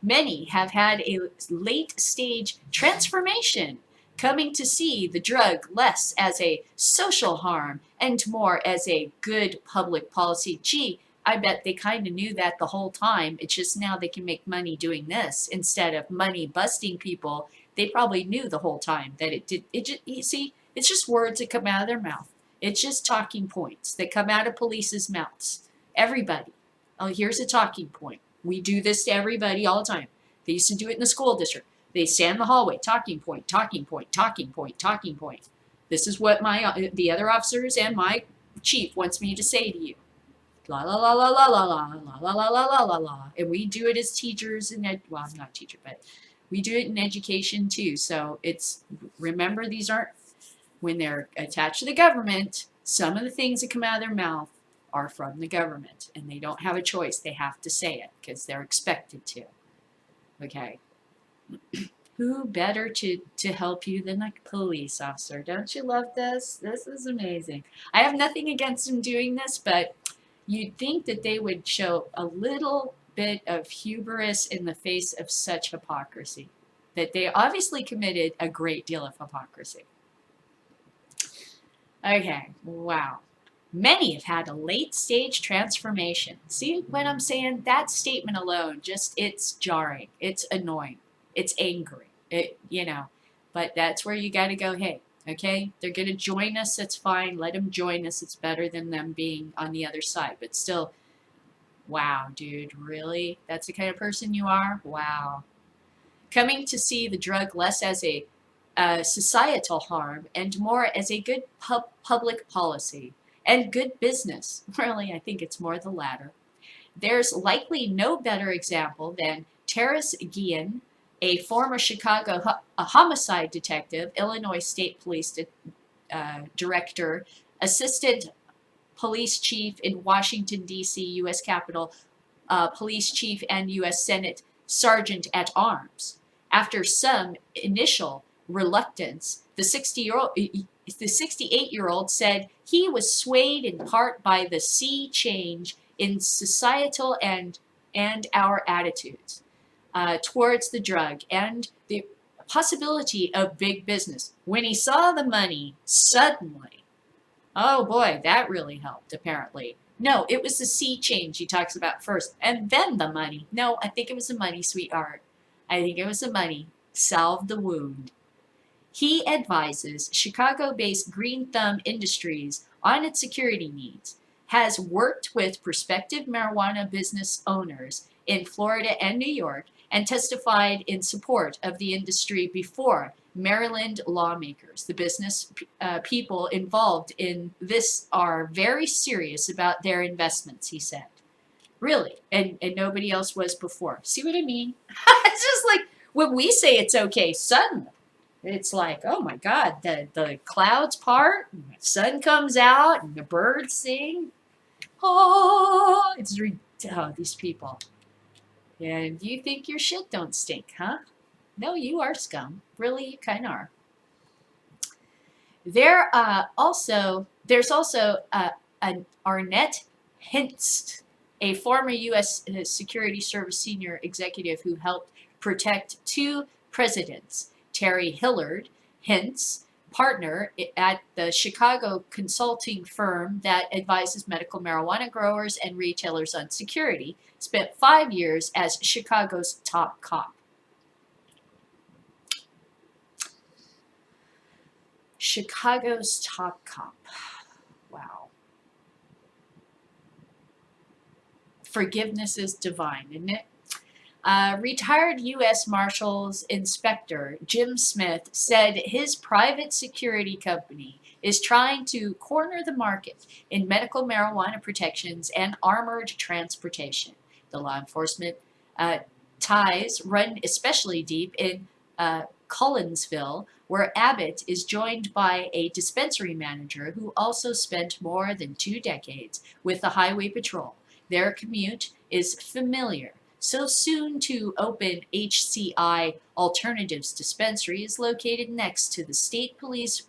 Speaker 1: Many have had a late-stage transformation, coming to see the drug less as a social harm and more as a good public policy. Gee, I bet they kind of knew that the whole time. It's just now they can make money doing this instead of money busting people. They probably knew the whole time that it did. It just, you see, it's just words that come out of their mouth. It's just talking points that come out of police's mouths. Everybody. Oh, here's a talking point. We do this to everybody all the time. They used to do it in the school district. They stand in the hallway, talking point, talking point, talking point, talking point. This is what the other officers and my chief wants me to say to you. La la la la la la la la la la la la la la. And we do it as teachers and well, I'm not a teacher, but we do it in education too. So it's, remember, these aren't, when they're attached to the government, some of the things that come out of their mouth are from the government, and they don't have a choice. They have to say it because they're expected to. Okay. Who better to help you than a police officer? Don't you love this? This is amazing. I have nothing against them doing this, but you'd think that they would show a little bit of hubris in the face of such hypocrisy. That they obviously committed a great deal of hypocrisy. Okay, wow. Many have had a late-stage transformation. See what I'm saying? That statement alone, just, it's jarring. It's annoying. It's angry. But that's where you got to go, hey, okay, they're going to join us. That's fine. Let them join us. It's better than them being on the other side. But still, wow, dude, really? That's the kind of person you are? Wow. Coming to see the drug less as a societal harm and more as a good public policy and good business. Really, I think it's more the latter. There's likely no better example than Terrace Guillen, a former Chicago homicide detective, Illinois State Police Director, Assistant Police Chief in Washington, D.C., U.S. Capitol Police Chief, and U.S. Senate Sergeant at Arms. After some initial reluctance, the 68-year-old said he was swayed in part by the sea change in societal and our attitudes towards the drug and the possibility of big business. When he saw the money, suddenly, oh boy, that really helped, apparently. No, it was the sea change he talks about first, and then the money. No, I think it was the money, sweetheart. I think it was the money. Salved the wound. He advises Chicago-based Green Thumb Industries on its security needs, has worked with prospective marijuana business owners in Florida and New York, and testified in support of the industry before Maryland lawmakers, the business people involved in this, are very serious about their investments, he said. Really, and nobody else was before. See what I mean? It's just like when we say it's okay, suddenly it's like, oh my God, the clouds part, and the sun comes out, and the birds sing. Oh, these people. And you think your shit don't stink, huh? No, you are scum. Really, you kind of are. There's also an Arnett Hintz, a former U.S. Security Service senior executive who helped protect two presidents. Terry Hillard, Hintz, partner at the Chicago consulting firm that advises medical marijuana growers and retailers on security, spent 5 years as Chicago's top cop. Chicago's top cop. Wow. Forgiveness is divine, isn't it? Retired U.S. Marshals Inspector Jim Smith said his private security company is trying to corner the market in medical marijuana protections and armored transportation. The law enforcement ties run especially deep in Collinsville, where Abbott is joined by a dispensary manager who also spent more than 2 decades with the Highway Patrol. Their commute is familiar. So soon to open HCI Alternatives Dispensary is located next to the State Police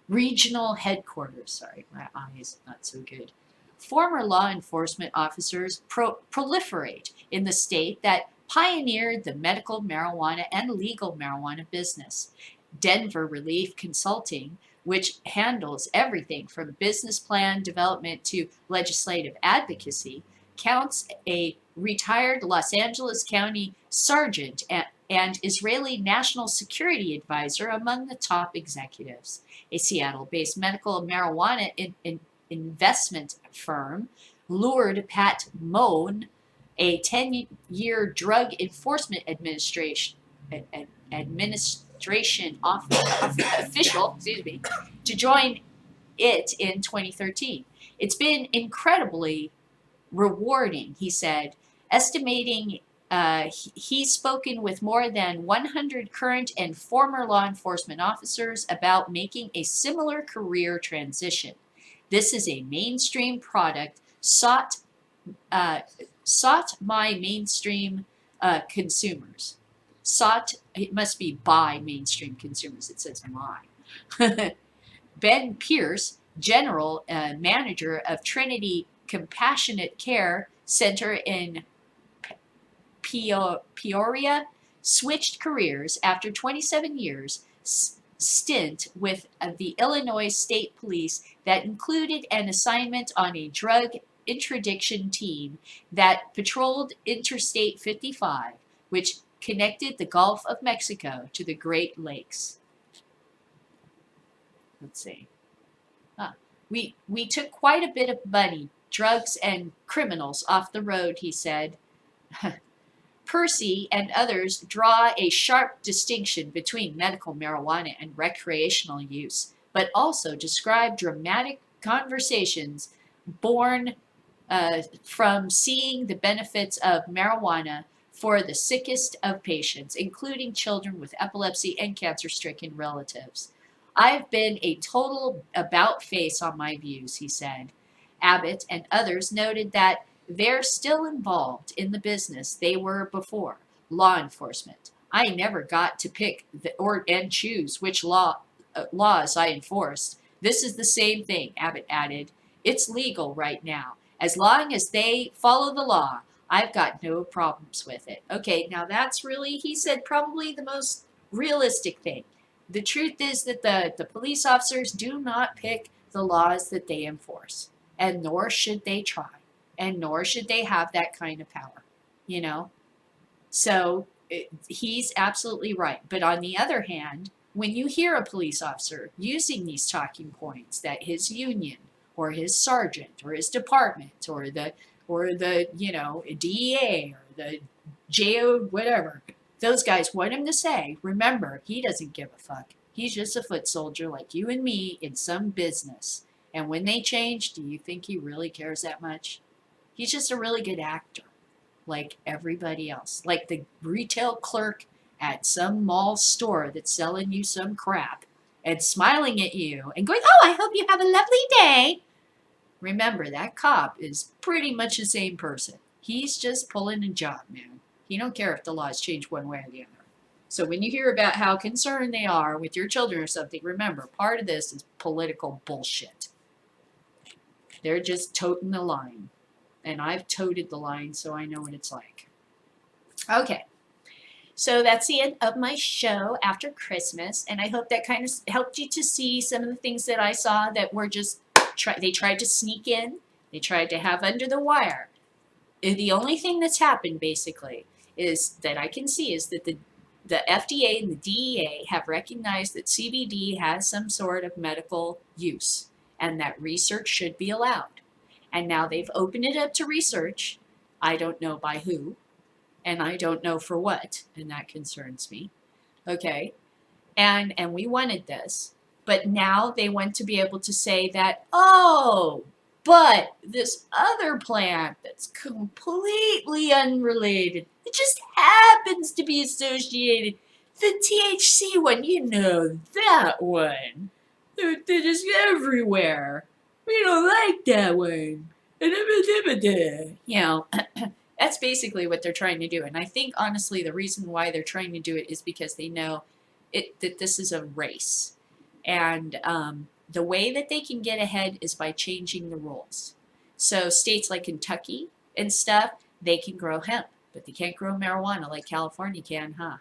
Speaker 1: Regional Headquarters. Sorry, my eyes not so good. Former law enforcement officers proliferate in the state that pioneered the medical marijuana and legal marijuana business. Denver Relief Consulting, which handles everything from business plan development to legislative advocacy, counts a retired Los Angeles County sergeant and Israeli national security advisor among the top executives. A Seattle-based medical marijuana investment firm lured Pat Moan, a 10-year drug enforcement administration official, to join it in 2013. It's been incredibly rewarding, he said, estimating he's spoken with more than 100 current and former law enforcement officers about making a similar career transition. This is a mainstream product sought my mainstream consumers. It must be by mainstream consumers. It says my. Ben Pierce, general manager of Trinity Compassionate Care Center in Peoria, switched careers after 27 years stint with the Illinois State Police that included an assignment on a drug interdiction team that patrolled Interstate 55, which connected the Gulf of Mexico to the Great Lakes. Let's see. We took quite a bit of money, drugs, and criminals off the road, he said. Percy and others draw a sharp distinction between medical marijuana and recreational use, but also describe dramatic conversations born from seeing the benefits of marijuana for the sickest of patients, including children with epilepsy and cancer-stricken relatives. I've been a total about-face on my views, he said. Abbott and others noted that they're still involved in the business they were before, law enforcement. I never got to pick and choose which laws I enforced. This is the same thing, Abbott added. It's legal right now. As long as they follow the law, I've got no problems with it. Okay, now that's really, he said, probably the most realistic thing. The truth is that the police officers do not pick the laws that they enforce, and nor should they try, and nor should they have that kind of power, you know? So he's absolutely right. But on the other hand, when you hear a police officer using these talking points that his union or his sergeant or his department or the DEA or the JO whatever Those guys want him to say, remember, he doesn't give a fuck. He's just a foot soldier like you and me in some business. And when they change, do you think he really cares that much? He's just a really good actor, like everybody else. Like the retail clerk at some mall store that's selling you some crap and smiling at you and going, oh, I hope you have a lovely day. Remember, that cop is pretty much the same person. He's just pulling a job, man. He don't care if the laws change one way or the other. So when you hear about how concerned they are with your children or something, remember, part of this is political bullshit. They're just toting the line. And I've toted the line, so I know what it's like. Okay. So that's the end of my show after Christmas. And I hope that kind of helped you to see some of the things that I saw that were just, they tried to sneak in. They tried to have under the wire. The only thing that's happened, basically, is that I can see is that the FDA and the DEA have recognized that CBD has some sort of medical use and that research should be allowed. And now they've opened it up to research. I don't know by who, and I don't know for what, and that concerns me. Okay, and we wanted this, but now they want to be able to say that, oh, but this other plant that's completely unrelated, it just happens to be associated, the THC one, you know, that one, they're just everywhere. We don't like that one. You know, that's basically what they're trying to do. And I think, honestly, the reason why they're trying to do it is because they know that this is a race. And the way that they can get ahead is by changing the rules. So states like Kentucky and stuff, they can grow hemp, but they can't grow marijuana like California can, huh?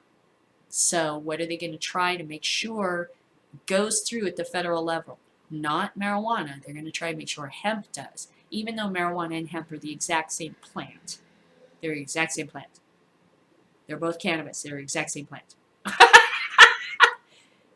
Speaker 1: So what are they going to try to make sure goes through at the federal level? Not marijuana. They're going to try to make sure hemp does, even though marijuana and hemp are the exact same plant. They're the exact same plant. They're both cannabis. They're the exact same plant.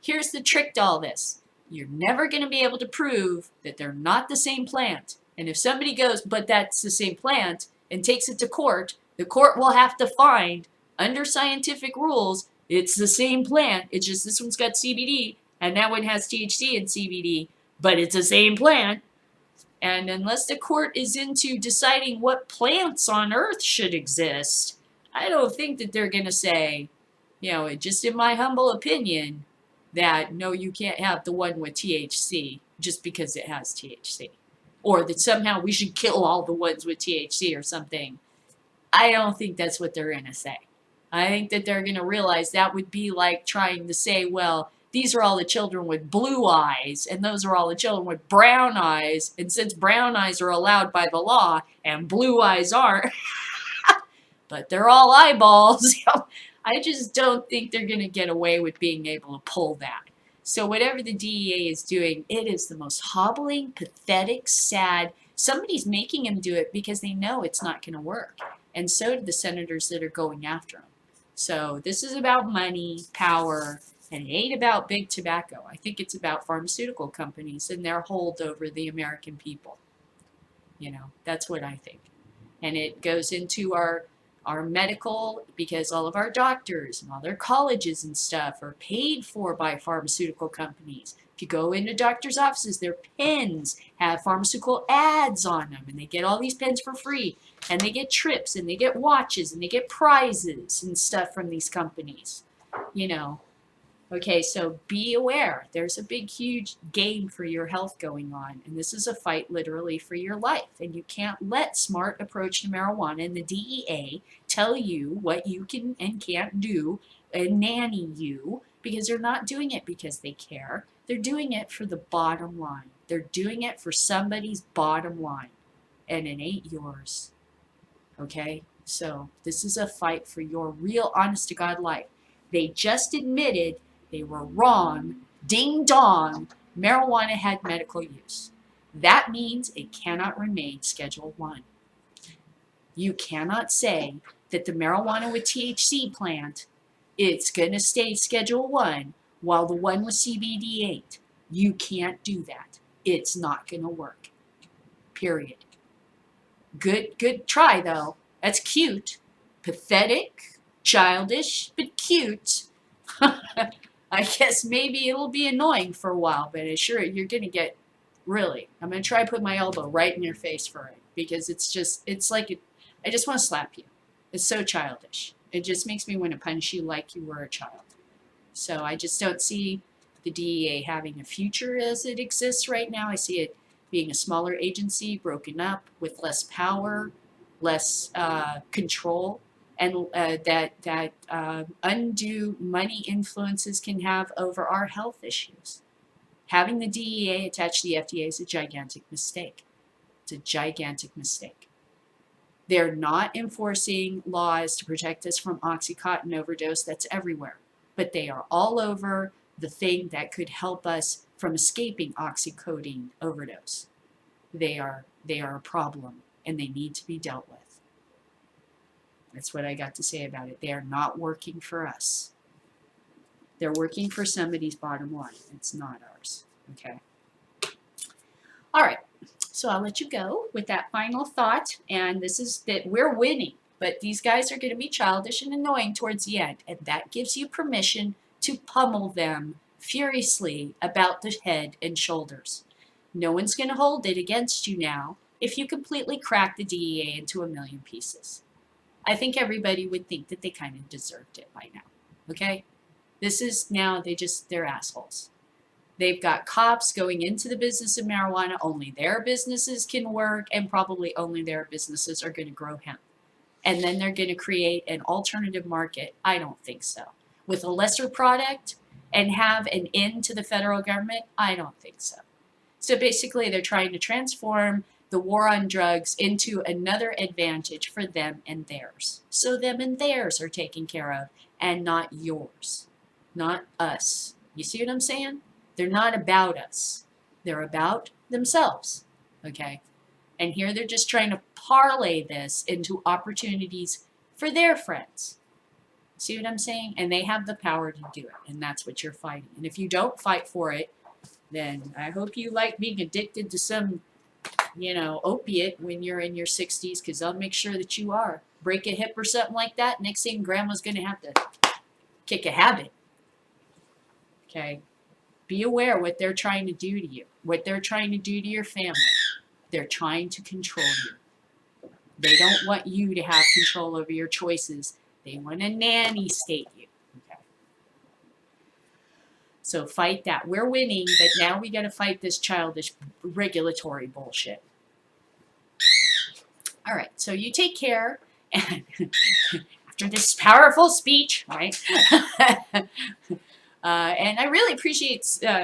Speaker 1: Here's the trick to all this. You're never going to be able to prove that they're not the same plant. And if somebody goes, but that's the same plant, and takes it to court, the court will have to find, under scientific rules, it's the same plant. It's just this one's got CBD, and that one has THC and CBD, but it's the same plant. And unless the court is into deciding what plants on earth should exist, I don't think that they're going to say, you know, just in my humble opinion, that no, you can't have the one with THC just because it has THC. Or that somehow we should kill all the ones with THC or something. I don't think that's what they're going to say. I think that they're going to realize that would be like trying to say, well, these are all the children with blue eyes, and those are all the children with brown eyes, and since brown eyes are allowed by the law, and blue eyes aren't, but they're all eyeballs, I just don't think they're going to get away with being able to pull that. So whatever the DEA is doing, it is the most hobbling, pathetic, sad. Somebody's making them do it because they know it's not going to work. And so do the senators that are going after them. So this is about money, power, and it ain't about big tobacco. I think it's about pharmaceutical companies and their hold over the American people. You know, that's what I think. And it goes into our medical, because all of our doctors and all their colleges and stuff are paid for by pharmaceutical companies. If you go into doctors' offices, their pens have pharmaceutical ads on them, and they get all these pens for free, and they get trips, and they get watches, and they get prizes and stuff from these companies, you know. Okay, so be aware. There's a big, huge game for your health going on, and this is a fight literally for your life. And you can't let smart approach to marijuana and the DEA tell you what you can and can't do and nanny you, because they're not doing it because they care. They're doing it for the bottom line. They're doing it for somebody's bottom line, and it ain't yours. Okay? So this is a fight for your real, honest-to-God life. They just admitted they were wrong. Ding dong. Marijuana had medical use. That means it cannot remain Schedule 1. You cannot say that the marijuana with THC plant, it's going to stay Schedule 1 while the one with CBD ain't. You can't do that. It's not going to work. Period. Good try, though. That's cute. Pathetic. childish, but cute. I guess maybe it'll be annoying for a while, but sure, you're going to get, really, I'm going to try to put my elbow right in your face for it, because it's like, I just want to slap you. It's so childish. It just makes me want to punch you like you were a child. So I just don't see the DEA having a future as it exists right now. I see it being a smaller agency, broken up, with less power, less control, and that undue money influences can have over our health issues. Having the DEA attached to the FDA is a gigantic mistake. It's a gigantic mistake. They're not enforcing laws to protect us from Oxycontin overdose. That's everywhere. But they are all over the thing that could help us from escaping oxycodone overdose. They are a problem, and they need to be dealt with. That's what I got to say about it. They are not working for us. They're working for somebody's bottom line. It's not ours. Okay? All right. So I'll let you go with that final thought. And this is that we're winning. But these guys are going to be childish and annoying towards the end. And that gives you permission to pummel them furiously about the head and shoulders. No one's going to hold it against you now if you completely crack the DEA into a million pieces. I think everybody would think that they kind of deserved it by now. Okay? This is now, they're assholes. They've got cops going into the business of marijuana. Only their businesses can work, and probably only their businesses are going to grow hemp. And then they're going to create an alternative market. I don't think so. With a lesser product and have an end to the federal government? I don't think so. So basically, they're trying to transform the war on drugs into another advantage for them and theirs. So them and theirs are taken care of, and not yours, not us. You see what I'm saying? They're not about us. They're about themselves, okay? And here they're just trying to parlay this into opportunities for their friends. See what I'm saying? And they have the power to do it, and that's what you're fighting. And if you don't fight for it, then I hope you like being addicted to some, opiate when you're in your 60s, because they'll make sure that you are. Break a hip or something like that, next thing grandma's going to have to kick a habit. Okay? Be aware what they're trying to do to you, what they're trying to do to your family. They're trying to control you. They don't want you to have control over your choices. They want to nanny state you. Okay. So fight that. We're winning, but now we got to fight this childish regulatory bullshit. All right. So you take care. And after this powerful speech, right? And I really appreciate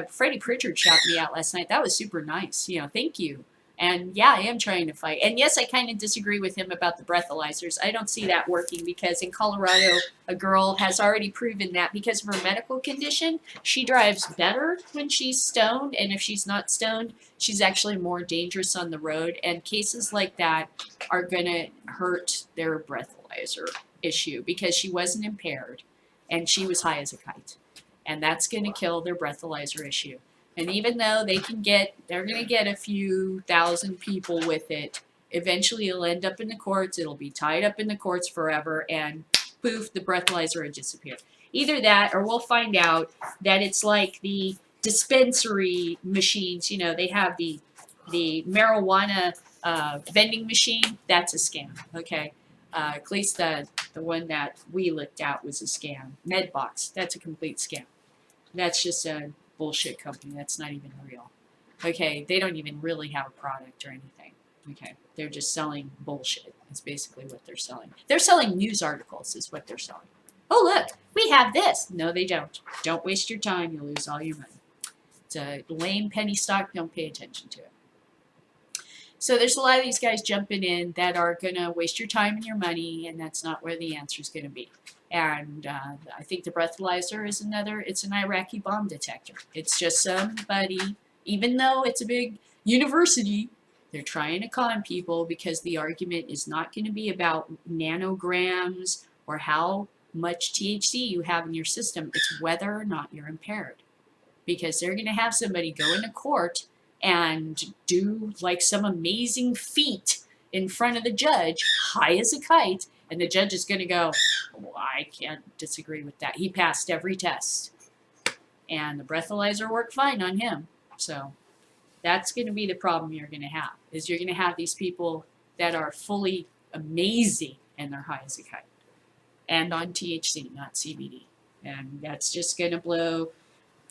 Speaker 1: Freddie Pritchard shouting me out last night. That was super nice. Thank you. And yeah, I am trying to fight. And yes, I kind of disagree with him about the breathalyzers. I don't see that working because in Colorado, a girl has already proven that because of her medical condition, she drives better when she's stoned. And if she's not stoned, she's actually more dangerous on the road. And cases like that are going to hurt their breathalyzer issue because she wasn't impaired and she was high as a kite. And that's going to kill their breathalyzer issue. And even though they're going to get a few thousand people with it, eventually it'll end up in the courts. It'll be tied up in the courts forever, and poof, the breathalyzer will disappear. Either that, or we'll find out that it's like the dispensary machines. They have the marijuana vending machine. That's a scam. Okay, at least the one that we looked at was a scam. Medbox. That's a complete scam. That's just a bullshit company. That's not even real. Okay, they don't even really have a product or anything. Okay, they're just selling bullshit. That's basically what they're selling. They're selling news articles is what they're selling. Oh, look, we have this. No, they don't. Don't waste your time. You'll lose all your money. It's a lame penny stock. Don't pay attention to it. So there's a lot of these guys jumping in that are going to waste your time and your money, and that's not where the answer is going to be. And I think the breathalyzer is it's an Iraqi bomb detector. It's just somebody, even though it's a big university, they're trying to con people because the argument is not going to be about nanograms or how much THC you have in your system. It's whether or not you're impaired. Because they're going to have somebody go into court and do like some amazing feat in front of the judge, high as a kite, And the judge is going to go, well, I can't disagree with that. He passed every test. And the breathalyzer worked fine on him. So that's going to be the problem you're going to have, is you're going to have these people that are fully amazing and they're high as a kite. And on THC, not CBD. And that's just going to blow.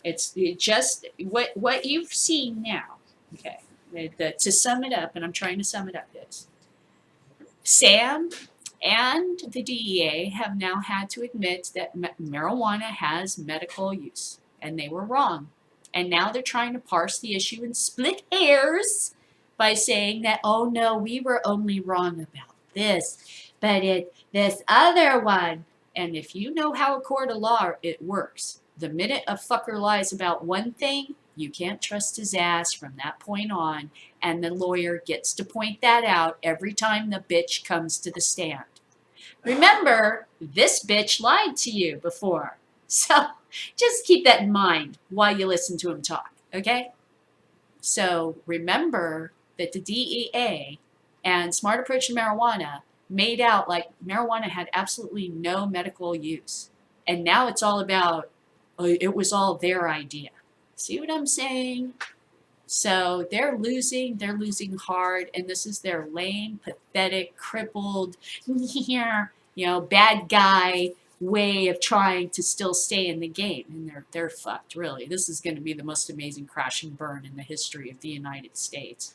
Speaker 1: It's just what you've seen now. Okay. To sum it up, and I'm trying to sum it up, is Sam and the DEA have now had to admit that marijuana has medical use, and they were wrong. And now they're trying to parse the issue and split hairs by saying that, oh no, we were only wrong about this, but this other one. And if you know how a court of law it works, the minute a fucker lies about one thing, you can't trust his ass from that point on, and the lawyer gets to point that out every time the bitch comes to the stand. Remember, this bitch lied to you before. So just keep that in mind while you listen to him talk, okay? So remember that the DEA and Smart Approach to Marijuana made out like marijuana had absolutely no medical use. And now it's all about, it was all their idea. See what I'm saying? So they're losing hard, and this is their lame, pathetic, crippled, bad guy way of trying to still stay in the game. And they're fucked, really. This is going to be the most amazing crash and burn in the history of the United States.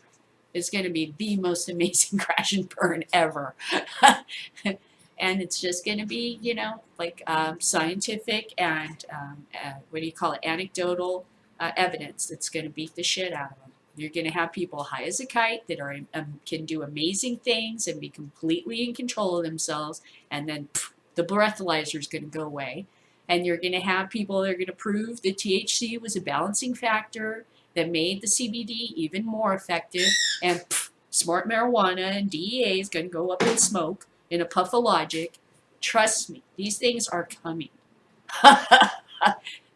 Speaker 1: It's going to be the most amazing crash and burn ever. And it's just going to be, scientific and, anecdotal evidence that's going to beat the shit out of them. You're going to have people high as a kite that are can do amazing things and be completely in control of themselves, and then the breathalyzer is going to go away. And you're going to have people that are going to prove that THC was a balancing factor that made the CBD even more effective, and smart marijuana and DEA is going to go up in smoke in a puff of logic. Trust me, these things are coming.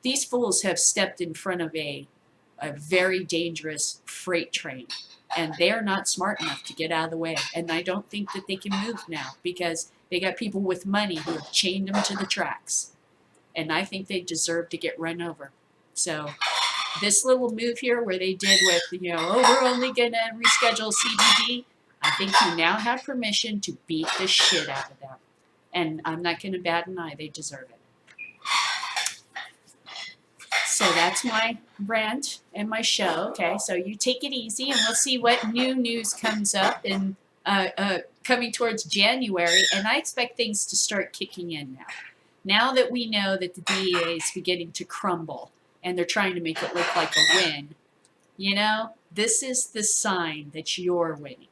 Speaker 1: These fools have stepped in front of a very dangerous freight train, and they are not smart enough to get out of the way. And I don't think that they can move now because they got people with money who have chained them to the tracks. And I think they deserve to get run over. So this little move here where they did with, we're only going to reschedule CBD, I think you now have permission to beat the shit out of them. And I'm not going to bat an eye. They deserve it. So that's my rant and my show. Okay, so you take it easy, and we'll see what new news comes up in coming towards January. And I expect things to start kicking in now. Now that we know that the DEA is beginning to crumble and they're trying to make it look like a win, this is the sign that you're winning.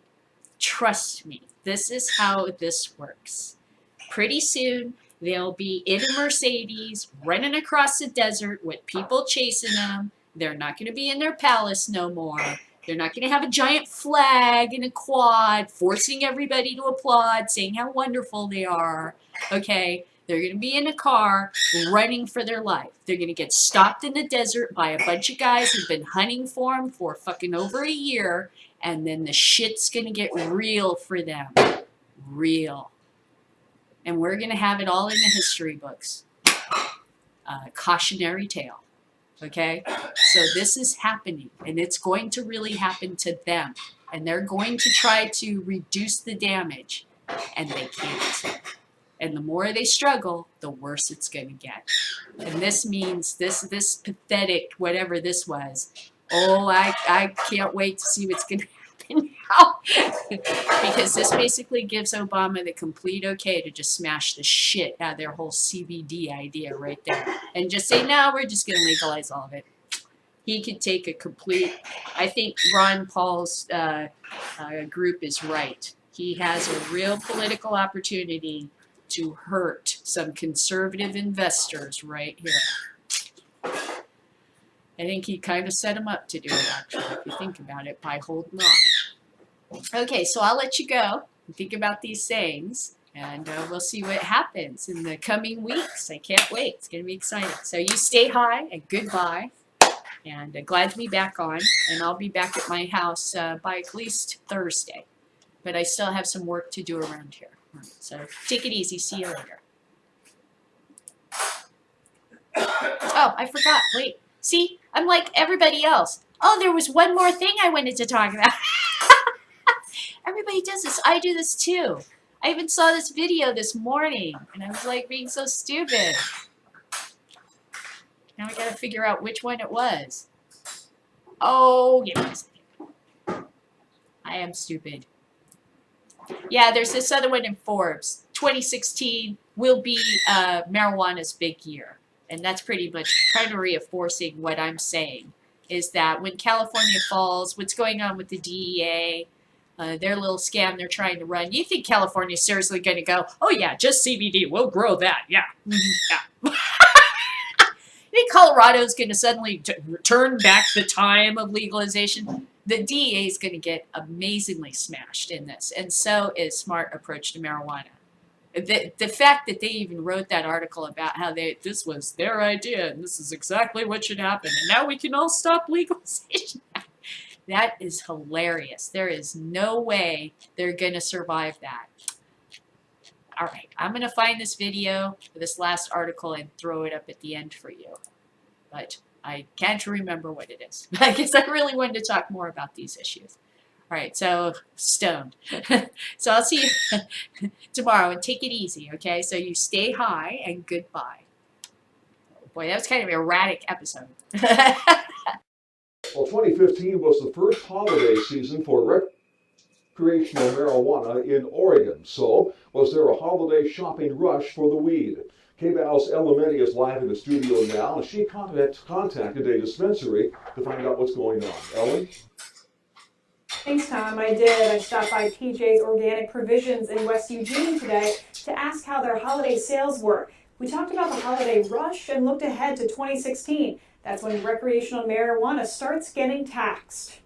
Speaker 1: Trust me, this is how this works. Pretty soon, they'll be in a Mercedes running across the desert with people chasing them. They're not going to be in their palace no more. They're not going to have a giant flag and a quad forcing everybody to applaud, saying how wonderful they are. Okay? They're going to be in a car running for their life. They're going to get stopped in the desert by a bunch of guys who've been hunting for them for fucking over a year, and then the shit's going to get real for them. Real. And we're going to have it all in the history books. Cautionary tale. Okay? So this is happening, and it's going to really happen to them. And they're going to try to reduce the damage, and they can't. And the more they struggle, the worse it's going to get. And this means this pathetic, whatever this was, I can't wait to see what's going to happen now. Because this basically gives Obama the complete okay to just smash the shit out of their whole CBD idea right there. And just say, no, we're just going to legalize all of it. He could take a complete, I think Ron Paul's group is right. He has a real political opportunity to hurt some conservative investors right here. I think he kind of set them up to do it, actually, if you think about it, by holding on. Okay, so I'll let you go and think about these things, and we'll see what happens in the coming weeks. I can't wait. It's going to be exciting. So you stay high, and goodbye, and glad to be back on, and I'll be back at my house by at least Thursday, but I still have some work to do around here. So take it easy. See you later. Oh, I forgot. Wait. See, I'm like everybody else. Oh, there was one more thing I wanted to talk about. Everybody does this. I do this too. I even saw this video this morning, and I was like being so stupid. Now I gotta figure out which one it was. Oh, give me a second. I am stupid. Yeah, there's this other one in Forbes. 2016 will be marijuana's big year. And that's pretty much kind of reinforcing what I'm saying, is that when California falls, what's going on with the DEA, their little scam they're trying to run, you think California's seriously going to go, oh yeah, just CBD, we'll grow that, yeah. Yeah. You think Colorado's going to suddenly turn back the time of legalization? The DEA is going to get amazingly smashed in this, and so is smart approach to marijuana. The fact that they even wrote that article about how this was their idea and this is exactly what should happen, and now we can all stop legalization. That is hilarious. There is no way they're going to survive that. All right, I'm going to find this video, this last article, and throw it up at the end for you. But I can't remember what it is. I guess I really wanted to talk more about these issues. All right, so stoned. So I'll see you tomorrow, and take it easy, okay? So you stay high, and goodbye. Oh boy, that was kind of an erratic episode.
Speaker 2: Well, 2015 was the first holiday season for recreational marijuana in Oregon. So, was there a holiday shopping rush for the weed? KVAL's Ellen Menny is live in the studio now, and she contacted a dispensary to find out what's going on. Ellen?
Speaker 3: Thanks, Tom. I did. I stopped by TJ's Organic Provisions in West Eugene today to ask how their holiday sales were. We talked about the holiday rush and looked ahead to 2016. That's when recreational marijuana starts getting taxed.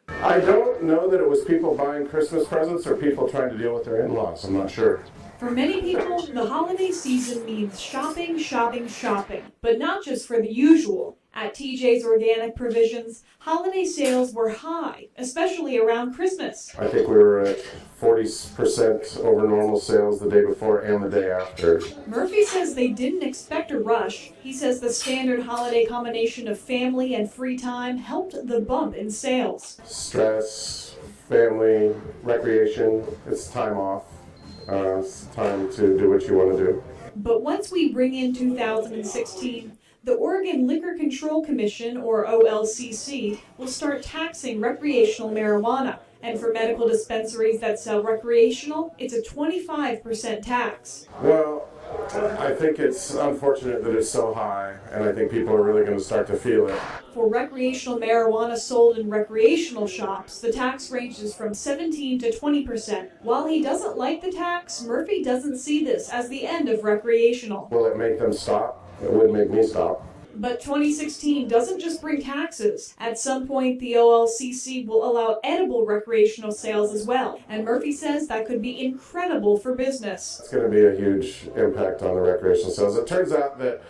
Speaker 4: I don't know that it was people buying Christmas presents or people trying to deal with their in-laws. I'm not sure.
Speaker 3: For many people, the holiday season means shopping, shopping, shopping. But not just for the usual. At TJ's Organic Provisions, holiday sales were high, especially around Christmas.
Speaker 4: I think we were at 40% over normal sales the day before and the day after.
Speaker 3: Murphy says they didn't expect a rush. He says the standard holiday combination of family and free time helped the bump in sales.
Speaker 4: Stress, family, recreation, it's time off. It's time to do what you want to do.
Speaker 3: But once we bring in 2016, the Oregon Liquor Control Commission, or OLCC, will start taxing recreational marijuana. And for medical dispensaries that sell recreational, it's a 25% tax.
Speaker 4: Well, I think it's unfortunate that it's so high, and I think people are really going to start to feel it.
Speaker 3: For recreational marijuana sold in recreational shops, the tax ranges from 17 to 20%. While he doesn't like the tax, Murphy doesn't see this as the end of recreational.
Speaker 4: Will it make them stop? It would make me stop.
Speaker 3: But 2016 doesn't just bring taxes. At some point, the OLCC will allow edible recreational sales as well. And Murphy says that could be incredible for business.
Speaker 4: It's going to be a huge impact on the recreational sales. It turns out that,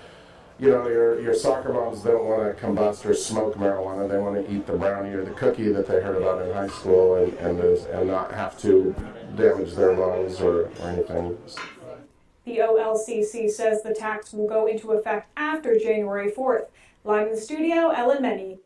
Speaker 4: you know, your soccer moms don't want to combust or smoke marijuana. They want to eat the brownie or the cookie that they heard about in high school and not have to damage their lungs or anything.
Speaker 3: The OLCC says the tax will go into effect after January 4th. Live in the studio, Ellen Menny.